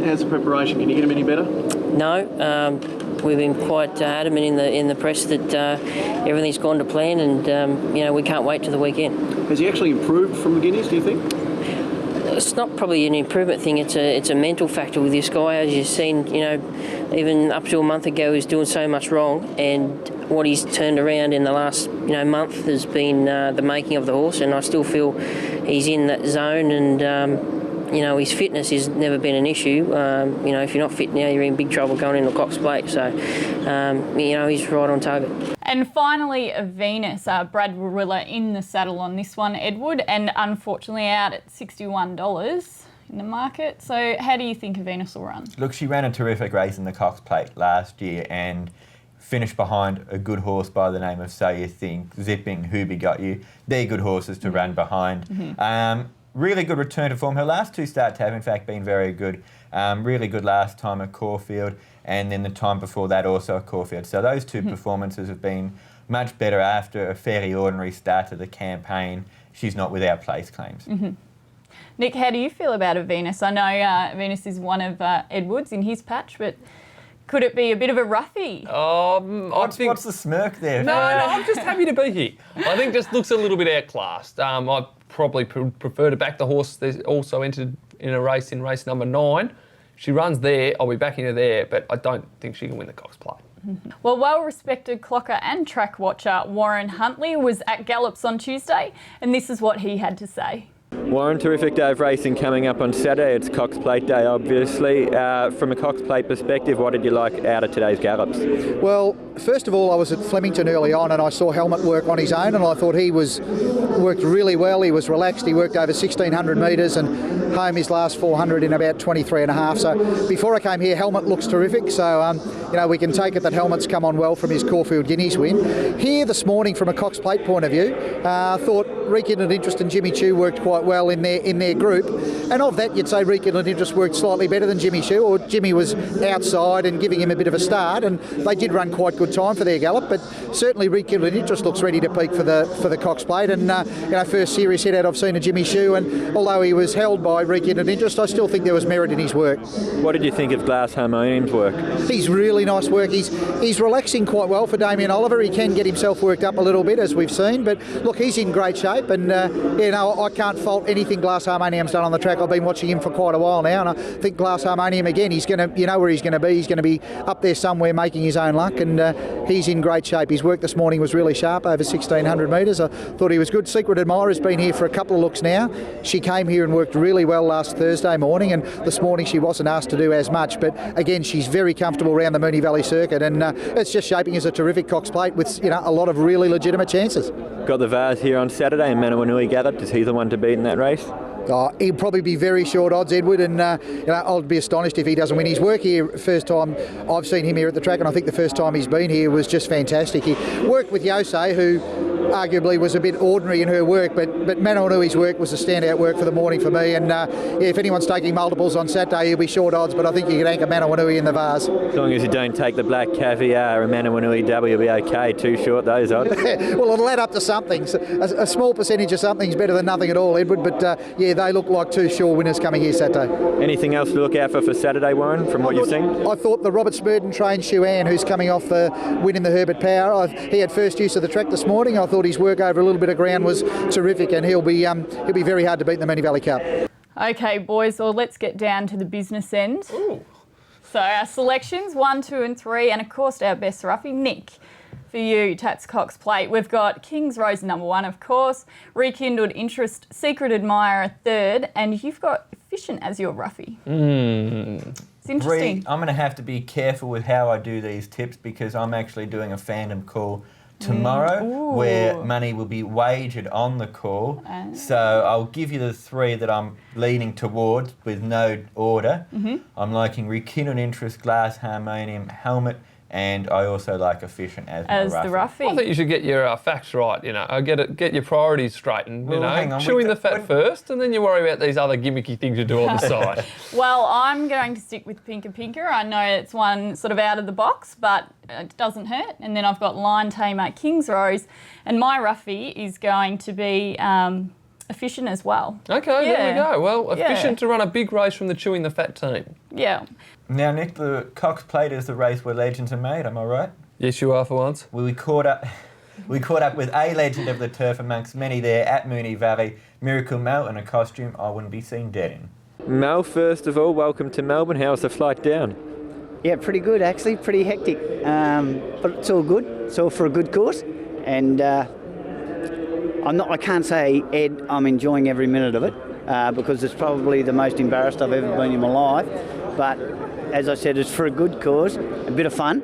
how's the preparation? Can you get him any better? No, we've been quite adamant in the press that everything's gone to plan, and we can't wait till the weekend. Has he actually improved from the Guineas, do you think? It's not probably an improvement thing. It's a mental factor with this guy. As you've seen, even up to a month ago, he was doing so much wrong, and what he's turned around in the last month has been the making of the horse. And I still feel he's in that zone, and his fitness has never been an issue. If you're not fit now, you're in big trouble going into Cox Plate. So, he's right on target. And finally, Venus. Brad Warilla in the saddle on this one, Edward, and unfortunately out at $61 in the market. So how do you think Venus will run? Look, she ran a terrific race in the Cox Plate last year and finished behind a good horse by the name of So You Think, Zipping, Who Begot You. They're good horses to run behind. Really good return to form. Her last two starts have, in fact, been very good. Really good last time at Caulfield, and then the time before that also at Caulfield. So those two performances have been much better after a fairly ordinary start to the campaign. She's not without place claims. Nick, how do you feel about a Venus? I know Venus is one of Edward's in his patch, but could it be a bit of a roughie? What's the smirk there? No, I'm just happy to be here. I think just looks a little bit outclassed. I probably prefer to back the horse. There's also entered in a race in race number 9. She runs there, I'll be backing her there, but I don't think she can win the Cox Plate. Well, well-respected clocker and track watcher Warren Huntley was at Gallops on Tuesday, and this is what he had to say. Warren, terrific day of racing coming up on Saturday. It's Cox Plate Day, obviously. From a Cox Plate perspective, what did you like out of today's gallops? Well, first of all, I was at Flemington early on and I saw Helmet work on his own, and I thought he worked really well. He was relaxed. He worked over 1,600 metres and home his last 400 in about 23 and a half. So before I came here, Helmet looks terrific. So, we can take it that Helmet's come on well from his Caulfield Guineas win. Here this morning, from a Cox Plate point of view, I thought Rekindled Interest and Jimmy Chew worked quite well in their group, and of that you'd say Rekindled Interest worked slightly better than Jimmy Chew, or Jimmy was outside and giving him a bit of a start, and they did run quite good time for their gallop, but certainly Rekindled Interest looks ready to peak for the Cox Plate, and first serious hit out I've seen of Jimmy Chew, and although he was held by Rekindled Interest, I still think there was merit in his work. What did you think of Glass Harmonium's work? He's really nice work. He's relaxing quite well for Damien Oliver. He can get himself worked up a little bit, as we've seen, but look, he's in great shape, and I can't fault anything Glass Harmonium's done on the track. I've been watching him for quite a while now, and I think Glass Harmonium again, he's going to, you know where he's going to be. He's going to be up there somewhere making his own luck, and he's in great shape. His work this morning was really sharp, over 1,600 metres. I thought he was good. Secret Admirer's been here for a couple of looks now. She came here and worked really well last Thursday morning, and this morning she wasn't asked to do as much, but again, she's very comfortable around the Moonee Valley circuit, and it's just shaping as a terrific Cox Plate with, you know, a lot of really legitimate chances. Got the Vars here on Saturday, and Manawanui gathered. Is he the one to beat in that race? He'll probably be very short odds, Edward, and you know, I'll be astonished if he doesn't win. His work here, first time I've seen him here at the track, and I think the first time he's been here was just fantastic. He worked with Yosei, who arguably was a bit ordinary in her work, but Manawanui's work was a standout work for the morning for me, and if anyone's taking multiples on Saturday, he'll be short odds, but I think you can anchor Manawanui in the Vars. As long as you don't take the black Caviar and Manawanui W, you'll be okay. Too short, those odds. Well, it'll add up to something. So a small percentage of something's better than nothing at all, Edward, but yeah, they look like two sure winners coming here Saturday. Anything else to look out for Saturday, Warren, from what you've seen? I thought the Robert Smurden trained Chewin, who's coming off the win in the Herbert Power, he had first use of the track this morning. I thought his work over a little bit of ground was terrific, and he'll be very hard to beat in the Moonee Valley Cup. Okay, boys, well, let's get down to the business end. Ooh. So our selections, 1, 2 and 3, and of course our best roughie, Nick. For you, Tatts Cox Plate, we've got King's Rose number 1, of course, Rekindled Interest, Secret Admirer 3rd, and you've got Efficient as your roughie. It's interesting. I'm going to have to be careful with how I do these tips, because I'm actually doing a fandom call tomorrow where money will be wagered on the call. So I'll give you the 3 that I'm leaning towards with no order. I'm liking Rekindled Interest, Glass Harmonium, Helmet, and I also like Efficient as my the roughie. I think you should get your facts right, you know. Get your priorities straight, and you know, hang on, chewing the fat first, and then you worry about these other gimmicky things you do on the side. Well, I'm going to stick with Pinker. I know it's one sort of out of the box, but it doesn't hurt. And then I've got Lion Tamer, King's Rose, and my roughie is going to be Efficient as well. Okay, there we go. Well, Efficient to run a big race from the Chewing the Fat team. Yeah. Now, Nick, the Cox Plate is the race where legends are made, am I right? Yes, you are for once. We caught up with a legend of the turf amongst many there at Moonee Valley, Miracle Mel, in a costume I wouldn't be seen dead in. Mel, first of all, welcome to Melbourne. How's the flight down? Yeah, pretty good actually, pretty hectic, but it's all good. It's all for a good cause, and I can't say, Ed, I'm enjoying every minute of it because it's probably the most embarrassed I've ever been in my life. But as I said, it's for a good cause, a bit of fun,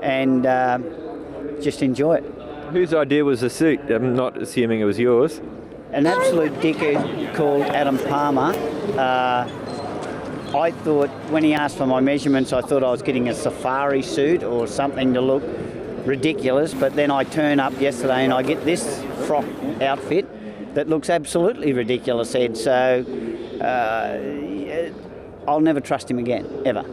and just enjoy it. Whose idea was the suit? I'm not assuming it was yours. An absolute dickhead called Adam Palmer. I thought, when he asked for my measurements, I thought I was getting a safari suit or something to look ridiculous, but then I turn up yesterday and I get this frock outfit that looks absolutely ridiculous, Ed. So I'll never trust him again, ever.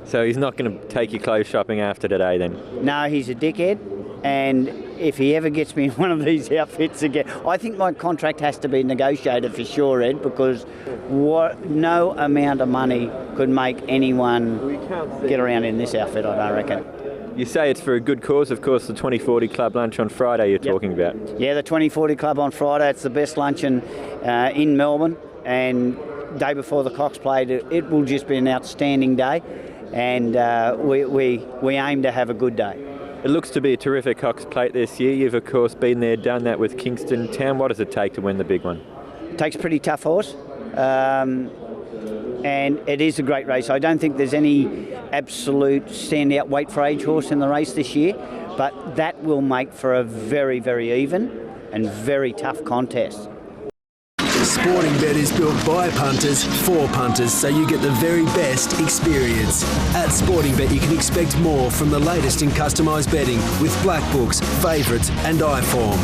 So he's not going to take you clothes shopping after today then? No, he's a dickhead, and if he ever gets me in one of these outfits again, I think my contract has to be negotiated for sure, Ed, because no amount of money could make anyone get around in this outfit, I don't reckon. You say it's for a good cause, of course, the 2040 Club lunch on Friday you're talking about. Yeah, the 2040 Club on Friday, it's the best luncheon in Melbourne, and day before the Cox Plate, it will just be an outstanding day, and we aim to have a good day. It looks to be a terrific Cox Plate this year. You've, of course, been there, done that with Kingston Town. What does it take to win the big one? It takes a pretty tough horse, and it is a great race. I don't think there's any absolute standout weight for age horse in the race this year, but that will make for a very, very even and very tough contest. Sporting Bet is built by punters for punters, so you get the very best experience. At Sporting Bet, you can expect more from the latest in customised betting with black books, favourites and iForm.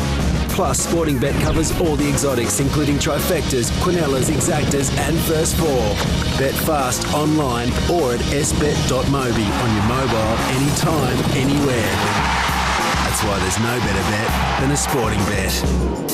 Plus, Sporting Bet covers all the exotics, including trifectas, quinellas, exactas and first four. Bet fast online or at sbet.mobi on your mobile, anytime, anywhere. That's why there's no better bet than a Sporting Bet.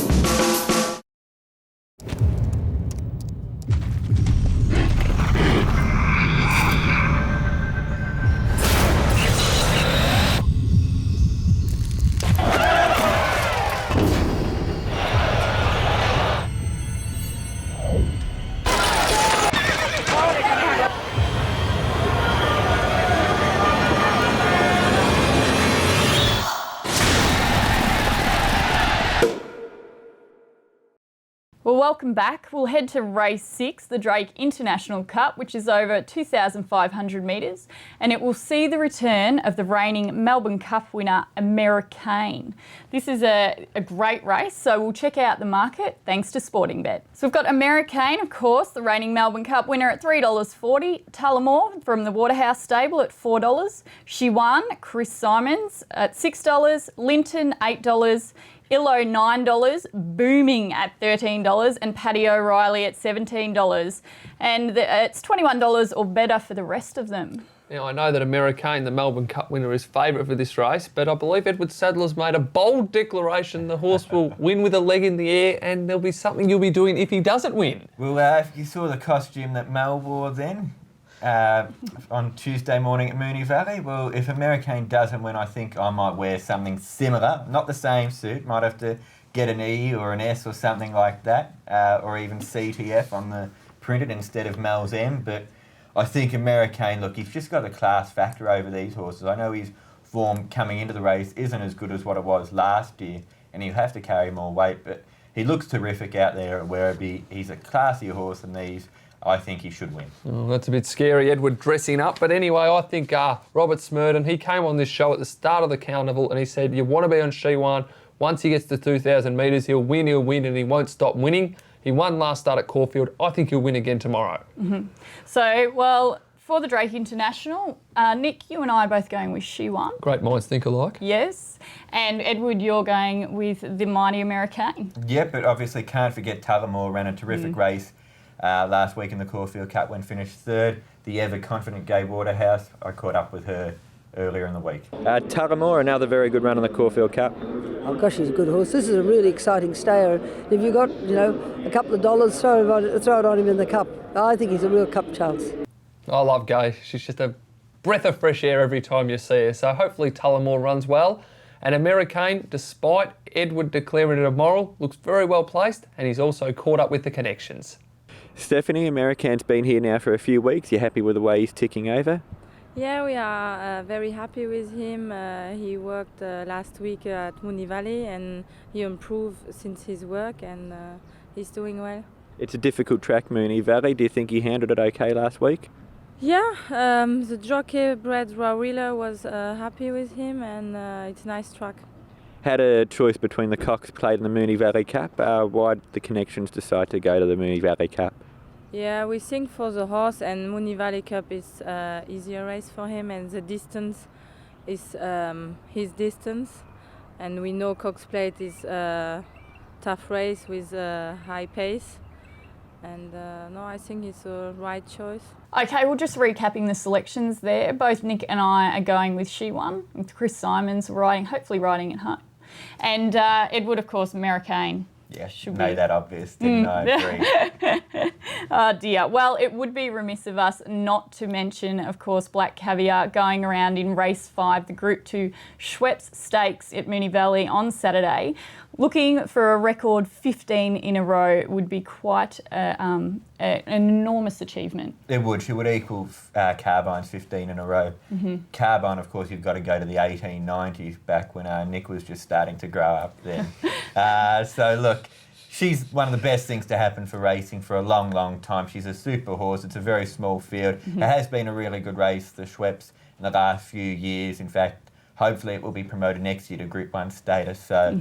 Well, welcome back. We'll head to race 6, the Drake International Cup, which is over 2,500 metres, and it will see the return of the reigning Melbourne Cup winner, Americain. This is a great race, so we'll check out the market thanks to Sportingbet. So we've got Americain, of course, the reigning Melbourne Cup winner at $3.40, Tullamore from the Waterhouse stable at $4, Chewin, Chris Simons at $6, Linton $8, Illo $9, Booming at $13 and Paddy O'Reilly at $17. And it's $21 or better for the rest of them. Now, I know that Americain, the Melbourne Cup winner, is favourite for this race, but I believe Edward Sadler's made a bold declaration the horse will win with a leg in the air, and there'll be something you'll be doing if he doesn't win. Well, if you saw the costume that Mel wore then, on Tuesday morning at Moonee Valley, well, if Americain doesn't win, I think I might wear something similar. Not the same suit, might have to get an E or an S or something like that, or even CTF on the printed instead of Mel's M. But I think Americain, look, he's just got a class factor over these horses. I know his form coming into the race isn't as good as what it was last year, and he'll have to carry more weight, but he looks terrific out there at Werribee. He's a classier horse than these. I think he should win. Oh, that's a bit scary, Edward dressing up. But anyway, I think Robert Smurden, he came on this show at the start of the carnival and he said, you want to be on Chewin. Once he gets to 2,000 metres, he'll win, and he won't stop winning. He won last start at Caulfield. I think he'll win again tomorrow. Mm-hmm. So, well, for the Drake International, Nick, you and I are both going with Chewin. Great minds think alike. Yes. And Edward, you're going with the mighty Americain. Yep, but obviously can't forget Tullamore ran a terrific race last week in the Caulfield Cup when finished third. The ever-confident Gay Waterhouse, I caught up with her earlier in the week. Tullamore, another very good run in the Caulfield Cup. Oh gosh, he's a good horse. This is a really exciting stayer. If you've got, a couple of dollars, throw it on him in the cup. I think he's a real cup chance. I love Gay. She's just a breath of fresh air every time you see her. So hopefully Tullamore runs well. And Americain, despite Edward declaring it immoral, looks very well placed, and he's also caught up with the connections. Stephanie, Americain's been here now for a few weeks. You happy with the way he's ticking over? Yeah, we are very happy with him. He worked last week at Moonee Valley and he improved since his work, and he's doing well. It's a difficult track, Moonee Valley. Do you think he handled it okay last week? Yeah, the jockey Brad Rawiller was happy with him, and it's a nice track. Had a choice between the Cox Plate and the Moonee Valley Cup. Why did the connections decide to go to the Moonee Valley Cup? Yeah, we think for the horse, and Moonee Valley Cup is easier race for him, and the distance is his distance. And we know Cox Plate is a tough race with a high pace. And no, I think it's a right choice. Okay, well, just recapping the selections there. Both Nick and I are going with Chewin, with Chris Simons hopefully riding at home. And Edward, of course, Americain. Yeah, made that obvious, didn't I? Agree. Oh dear. Well, it would be remiss of us not to mention, of course, Black Caviar going around in race 5, the Group 2 Schweppes Stakes at Moonee Valley on Saturday. Looking for a record 15 in a row would be quite an enormous achievement. It would. She would equal Carbine's 15 in a row. Mm-hmm. Carbine, of course, you've got to go to the 1890s, back when Nick was just starting to grow up then. So look, she's one of the best things to happen for racing for a long, long time. She's a super horse. It's a very small field. Mm-hmm. It has been a really good race, the Schweppes, in the last few years. In fact, hopefully it will be promoted next year to Group 1 status. So,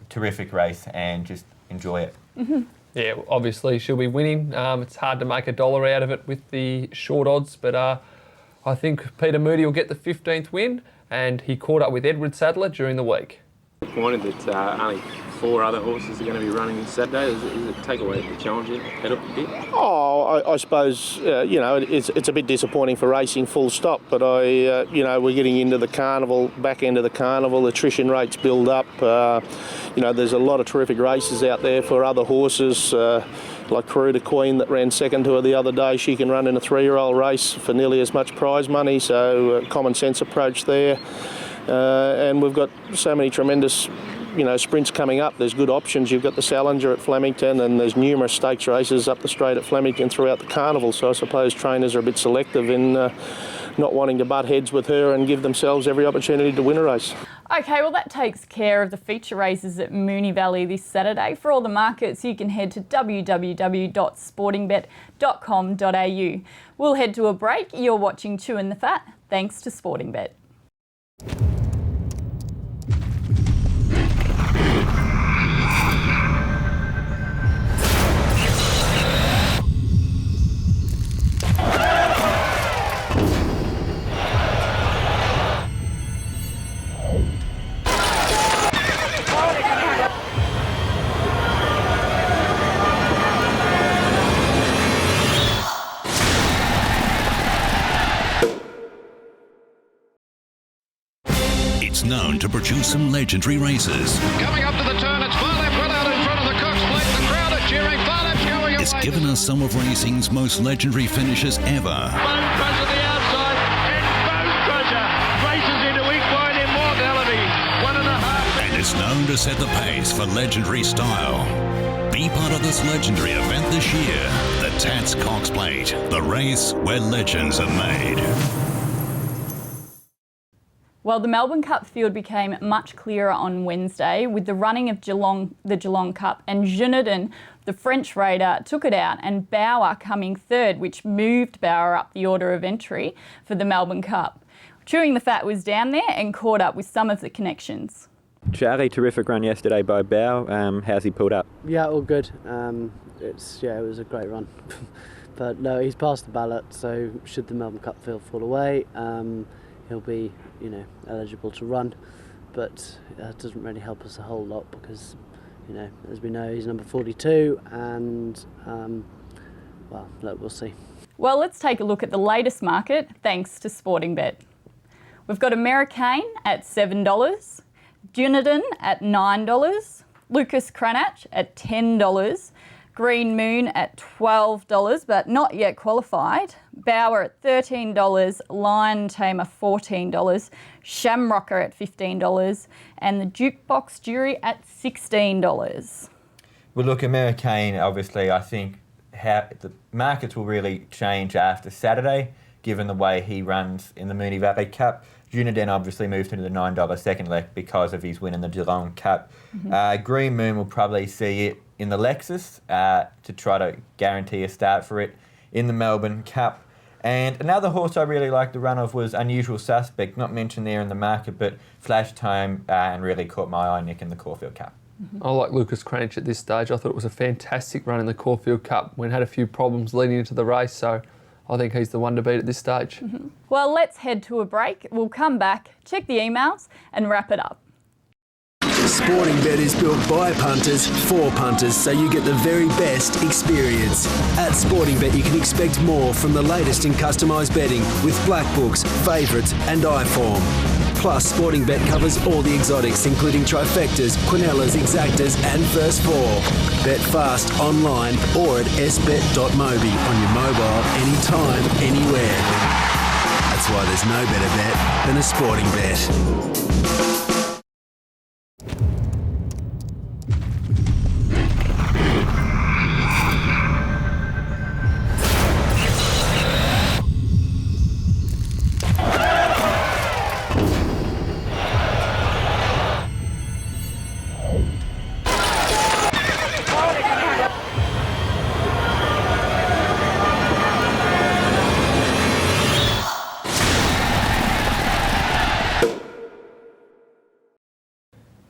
terrific race, and just enjoy it. Mm-hmm. Yeah, obviously she'll be winning. It's hard to make $1 out of it with the short odds, but I think Peter Moody will get the 15th win, and he caught up with Edward Sadler during the week. Disappointed that only 4 other horses are going to be running Saturday. Does it take away the challenge a bit? Oh, I suppose it's a bit disappointing for racing, full stop. But we're getting into the carnival, back end of the carnival. Attrition rates build up. There's a lot of terrific races out there for other horses. Like Caruda Queen that ran second to her the other day. She can run in a 3-year-old race for nearly as much prize money. So common sense approach there. And we've got so many tremendous, sprints coming up. There's good options. You've got the Salinger at Flemington, and there's numerous stakes races up the straight at Flemington throughout the carnival. So I suppose trainers are a bit selective in not wanting to butt heads with her and give themselves every opportunity to win a race. Okay, well that takes care of the feature races at Moonee Valley this Saturday. For all the markets, you can head to www.sportingbet.com.au. We'll head to a break. You're watching Chewin the Fat, thanks to Sportingbet. It's known to produce some legendary races. Coming up to the turn, it's far left, well out in front of the Cox Plate. The crowd are cheering. Far left's going away. It's given us some of racing's most legendary finishes ever. Bone Crusher the outside, and Bone Crusher races into equine immortality. 1.5. And it's known to set the pace for legendary style. Be part of this legendary event this year. The Tatts Cox Plate, the race where legends are made. Well, the Melbourne Cup field became much clearer on Wednesday with the running of the Geelong Cup, and Junodin, the French raider, took it out, and Bauer coming third, which moved Bauer up the order of entry for the Melbourne Cup. Chewing the Fat was down there and caught up with some of the connections. Charlie, terrific run yesterday by Bow. How's he pulled up? Yeah, all good. It was a great run. But no, he's passed the ballot, so should the Melbourne Cup field fall away, he'll be, eligible to run, but it doesn't really help us a whole lot because, as we know, he's number 42, and we'll see. Well, let's take a look at the latest market thanks to Sportingbet. We've got Americain at $7, Junodin at $9, Lucas Cranach at $10, Green Moon at $12, but not yet qualified. Bauer at $13, Lion Tamer $14, Shamrocker at $15, and the Jukebox Jury at $16. Well, look, Americain, obviously, I think how the markets will really change after Saturday, given the way he runs in the Moonee Valley Cup. Junodin obviously moved into the $9 second leg because of his win in the Geelong Cup. Green Moon will probably see it in the Lexus to try to guarantee a start for it in the Melbourne Cup. And another horse I really liked the run of was Unusual Suspect, not mentioned there in the market, but flashed home and really caught my eye, Nick, in the Caulfield Cup. I like Lucas Cranach at this stage. I thought it was a fantastic run in the Caulfield Cup when had a few problems leading into the race, so I think he's the one to beat at this stage. Well, let's head to a break. We'll come back, check the emails and wrap it up. Sportingbet is built by punters for punters, so you get the very best experience. At Sportingbet, you can expect more from the latest in customised betting with black books, favourites and iForm. Plus, Sportingbet covers all the exotics, including trifectas, quinellas, exactas and first four. Bet fast online or at sbet.mobi on your mobile, anytime, anywhere. That's why there's no better bet than a Sportingbet.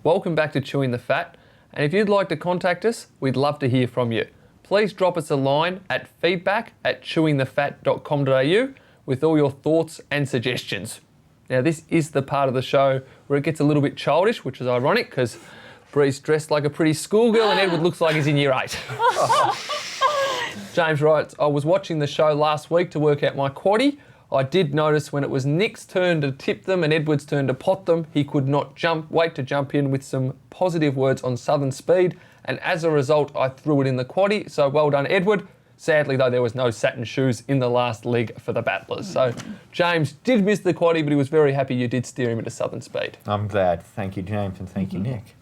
Welcome back to Chewing the Fat, and if you'd like to contact us, we'd love to hear from you. Please drop us a line at feedback@chewingthefat.com.au with all your thoughts and suggestions. Now, this is the part of the show where it gets a little bit childish, which is ironic because Bree's dressed like a pretty schoolgirl and Edward looks like he's in year 8. James writes, I was watching the show last week to work out my quaddie. I did notice when it was Nick's turn to tip them and Edward's turn to pot them, he could not wait to jump in with some positive words on Southern Speed, and as a result, I threw it in the quaddie. So well done, Edward. Sadly, though, there was no satin shoes in the last leg for the battlers. So James did miss the quaddie, but he was very happy you did steer him into Southern Speed. I'm glad. Thank you, James, and thank you, Nick.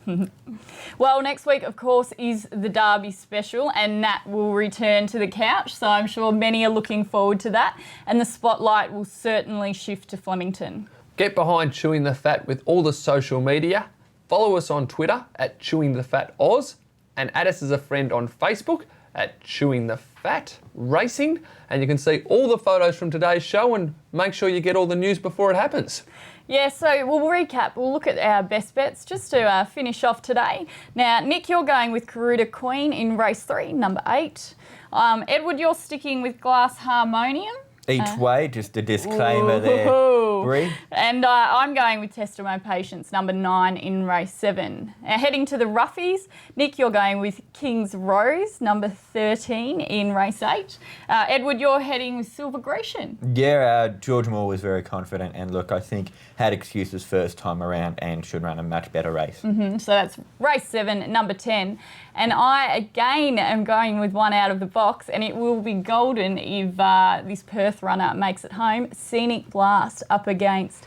Well, next week, of course, is the Derby special, and Nat will return to the couch, so I'm sure many are looking forward to that, and the spotlight will certainly shift to Flemington. Get behind Chewing the Fat with all the social media. Follow us on Twitter at Chewing the Fat Oz, and add us as a friend on Facebook at Chewing the Fat Racing. And you can see all the photos from today's show and make sure you get all the news before it happens. Yeah, so we'll recap. We'll look at our best bets just to finish off today. Now, Nick, you're going with Karuta Queen in race 3, number 8. Edward, you're sticking with Glass Harmonium. Each way, just a disclaimer there, Bree. And I'm going with Test of My Patience, number 9 in race 7. Heading to the roughies, Nick, you're going with King's Rose, number 13 in race 8. Edward, you're heading with Silver Grecian. Yeah, George Moore was very confident, and look, I think had excuses first time around and should run a much better race. So that's race 7, number 10. And I, again, am going with one out of the box, and it will be golden if this Perth runner makes it home. Scenic Blast up against,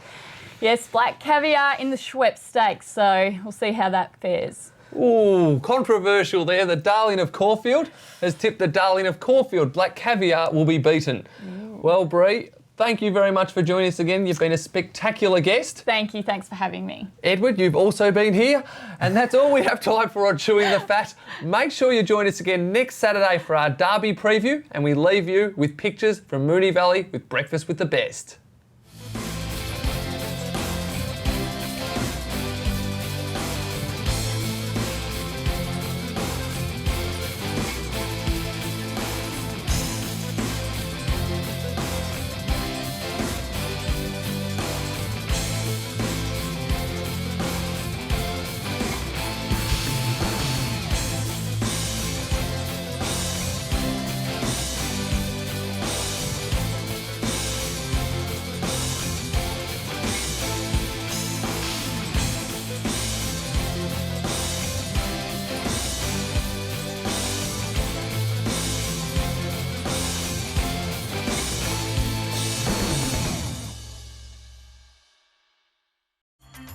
yes, Black Caviar in the Schweppes Stakes. So we'll see how that fares. Ooh, controversial there. The darling of Caulfield has tipped the darling of Caulfield. Black Caviar will be beaten. Well, Bree, thank you very much for joining us again. You've been a spectacular guest. Thank you. Thanks for having me. Edward, you've also been here. And that's all we have time for on Chewing the Fat. Make sure you join us again next Saturday for our Derby preview, and we leave you with pictures from Moonee Valley with Breakfast with the Best.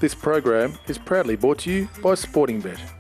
This program is proudly brought to you by Sporting Bet.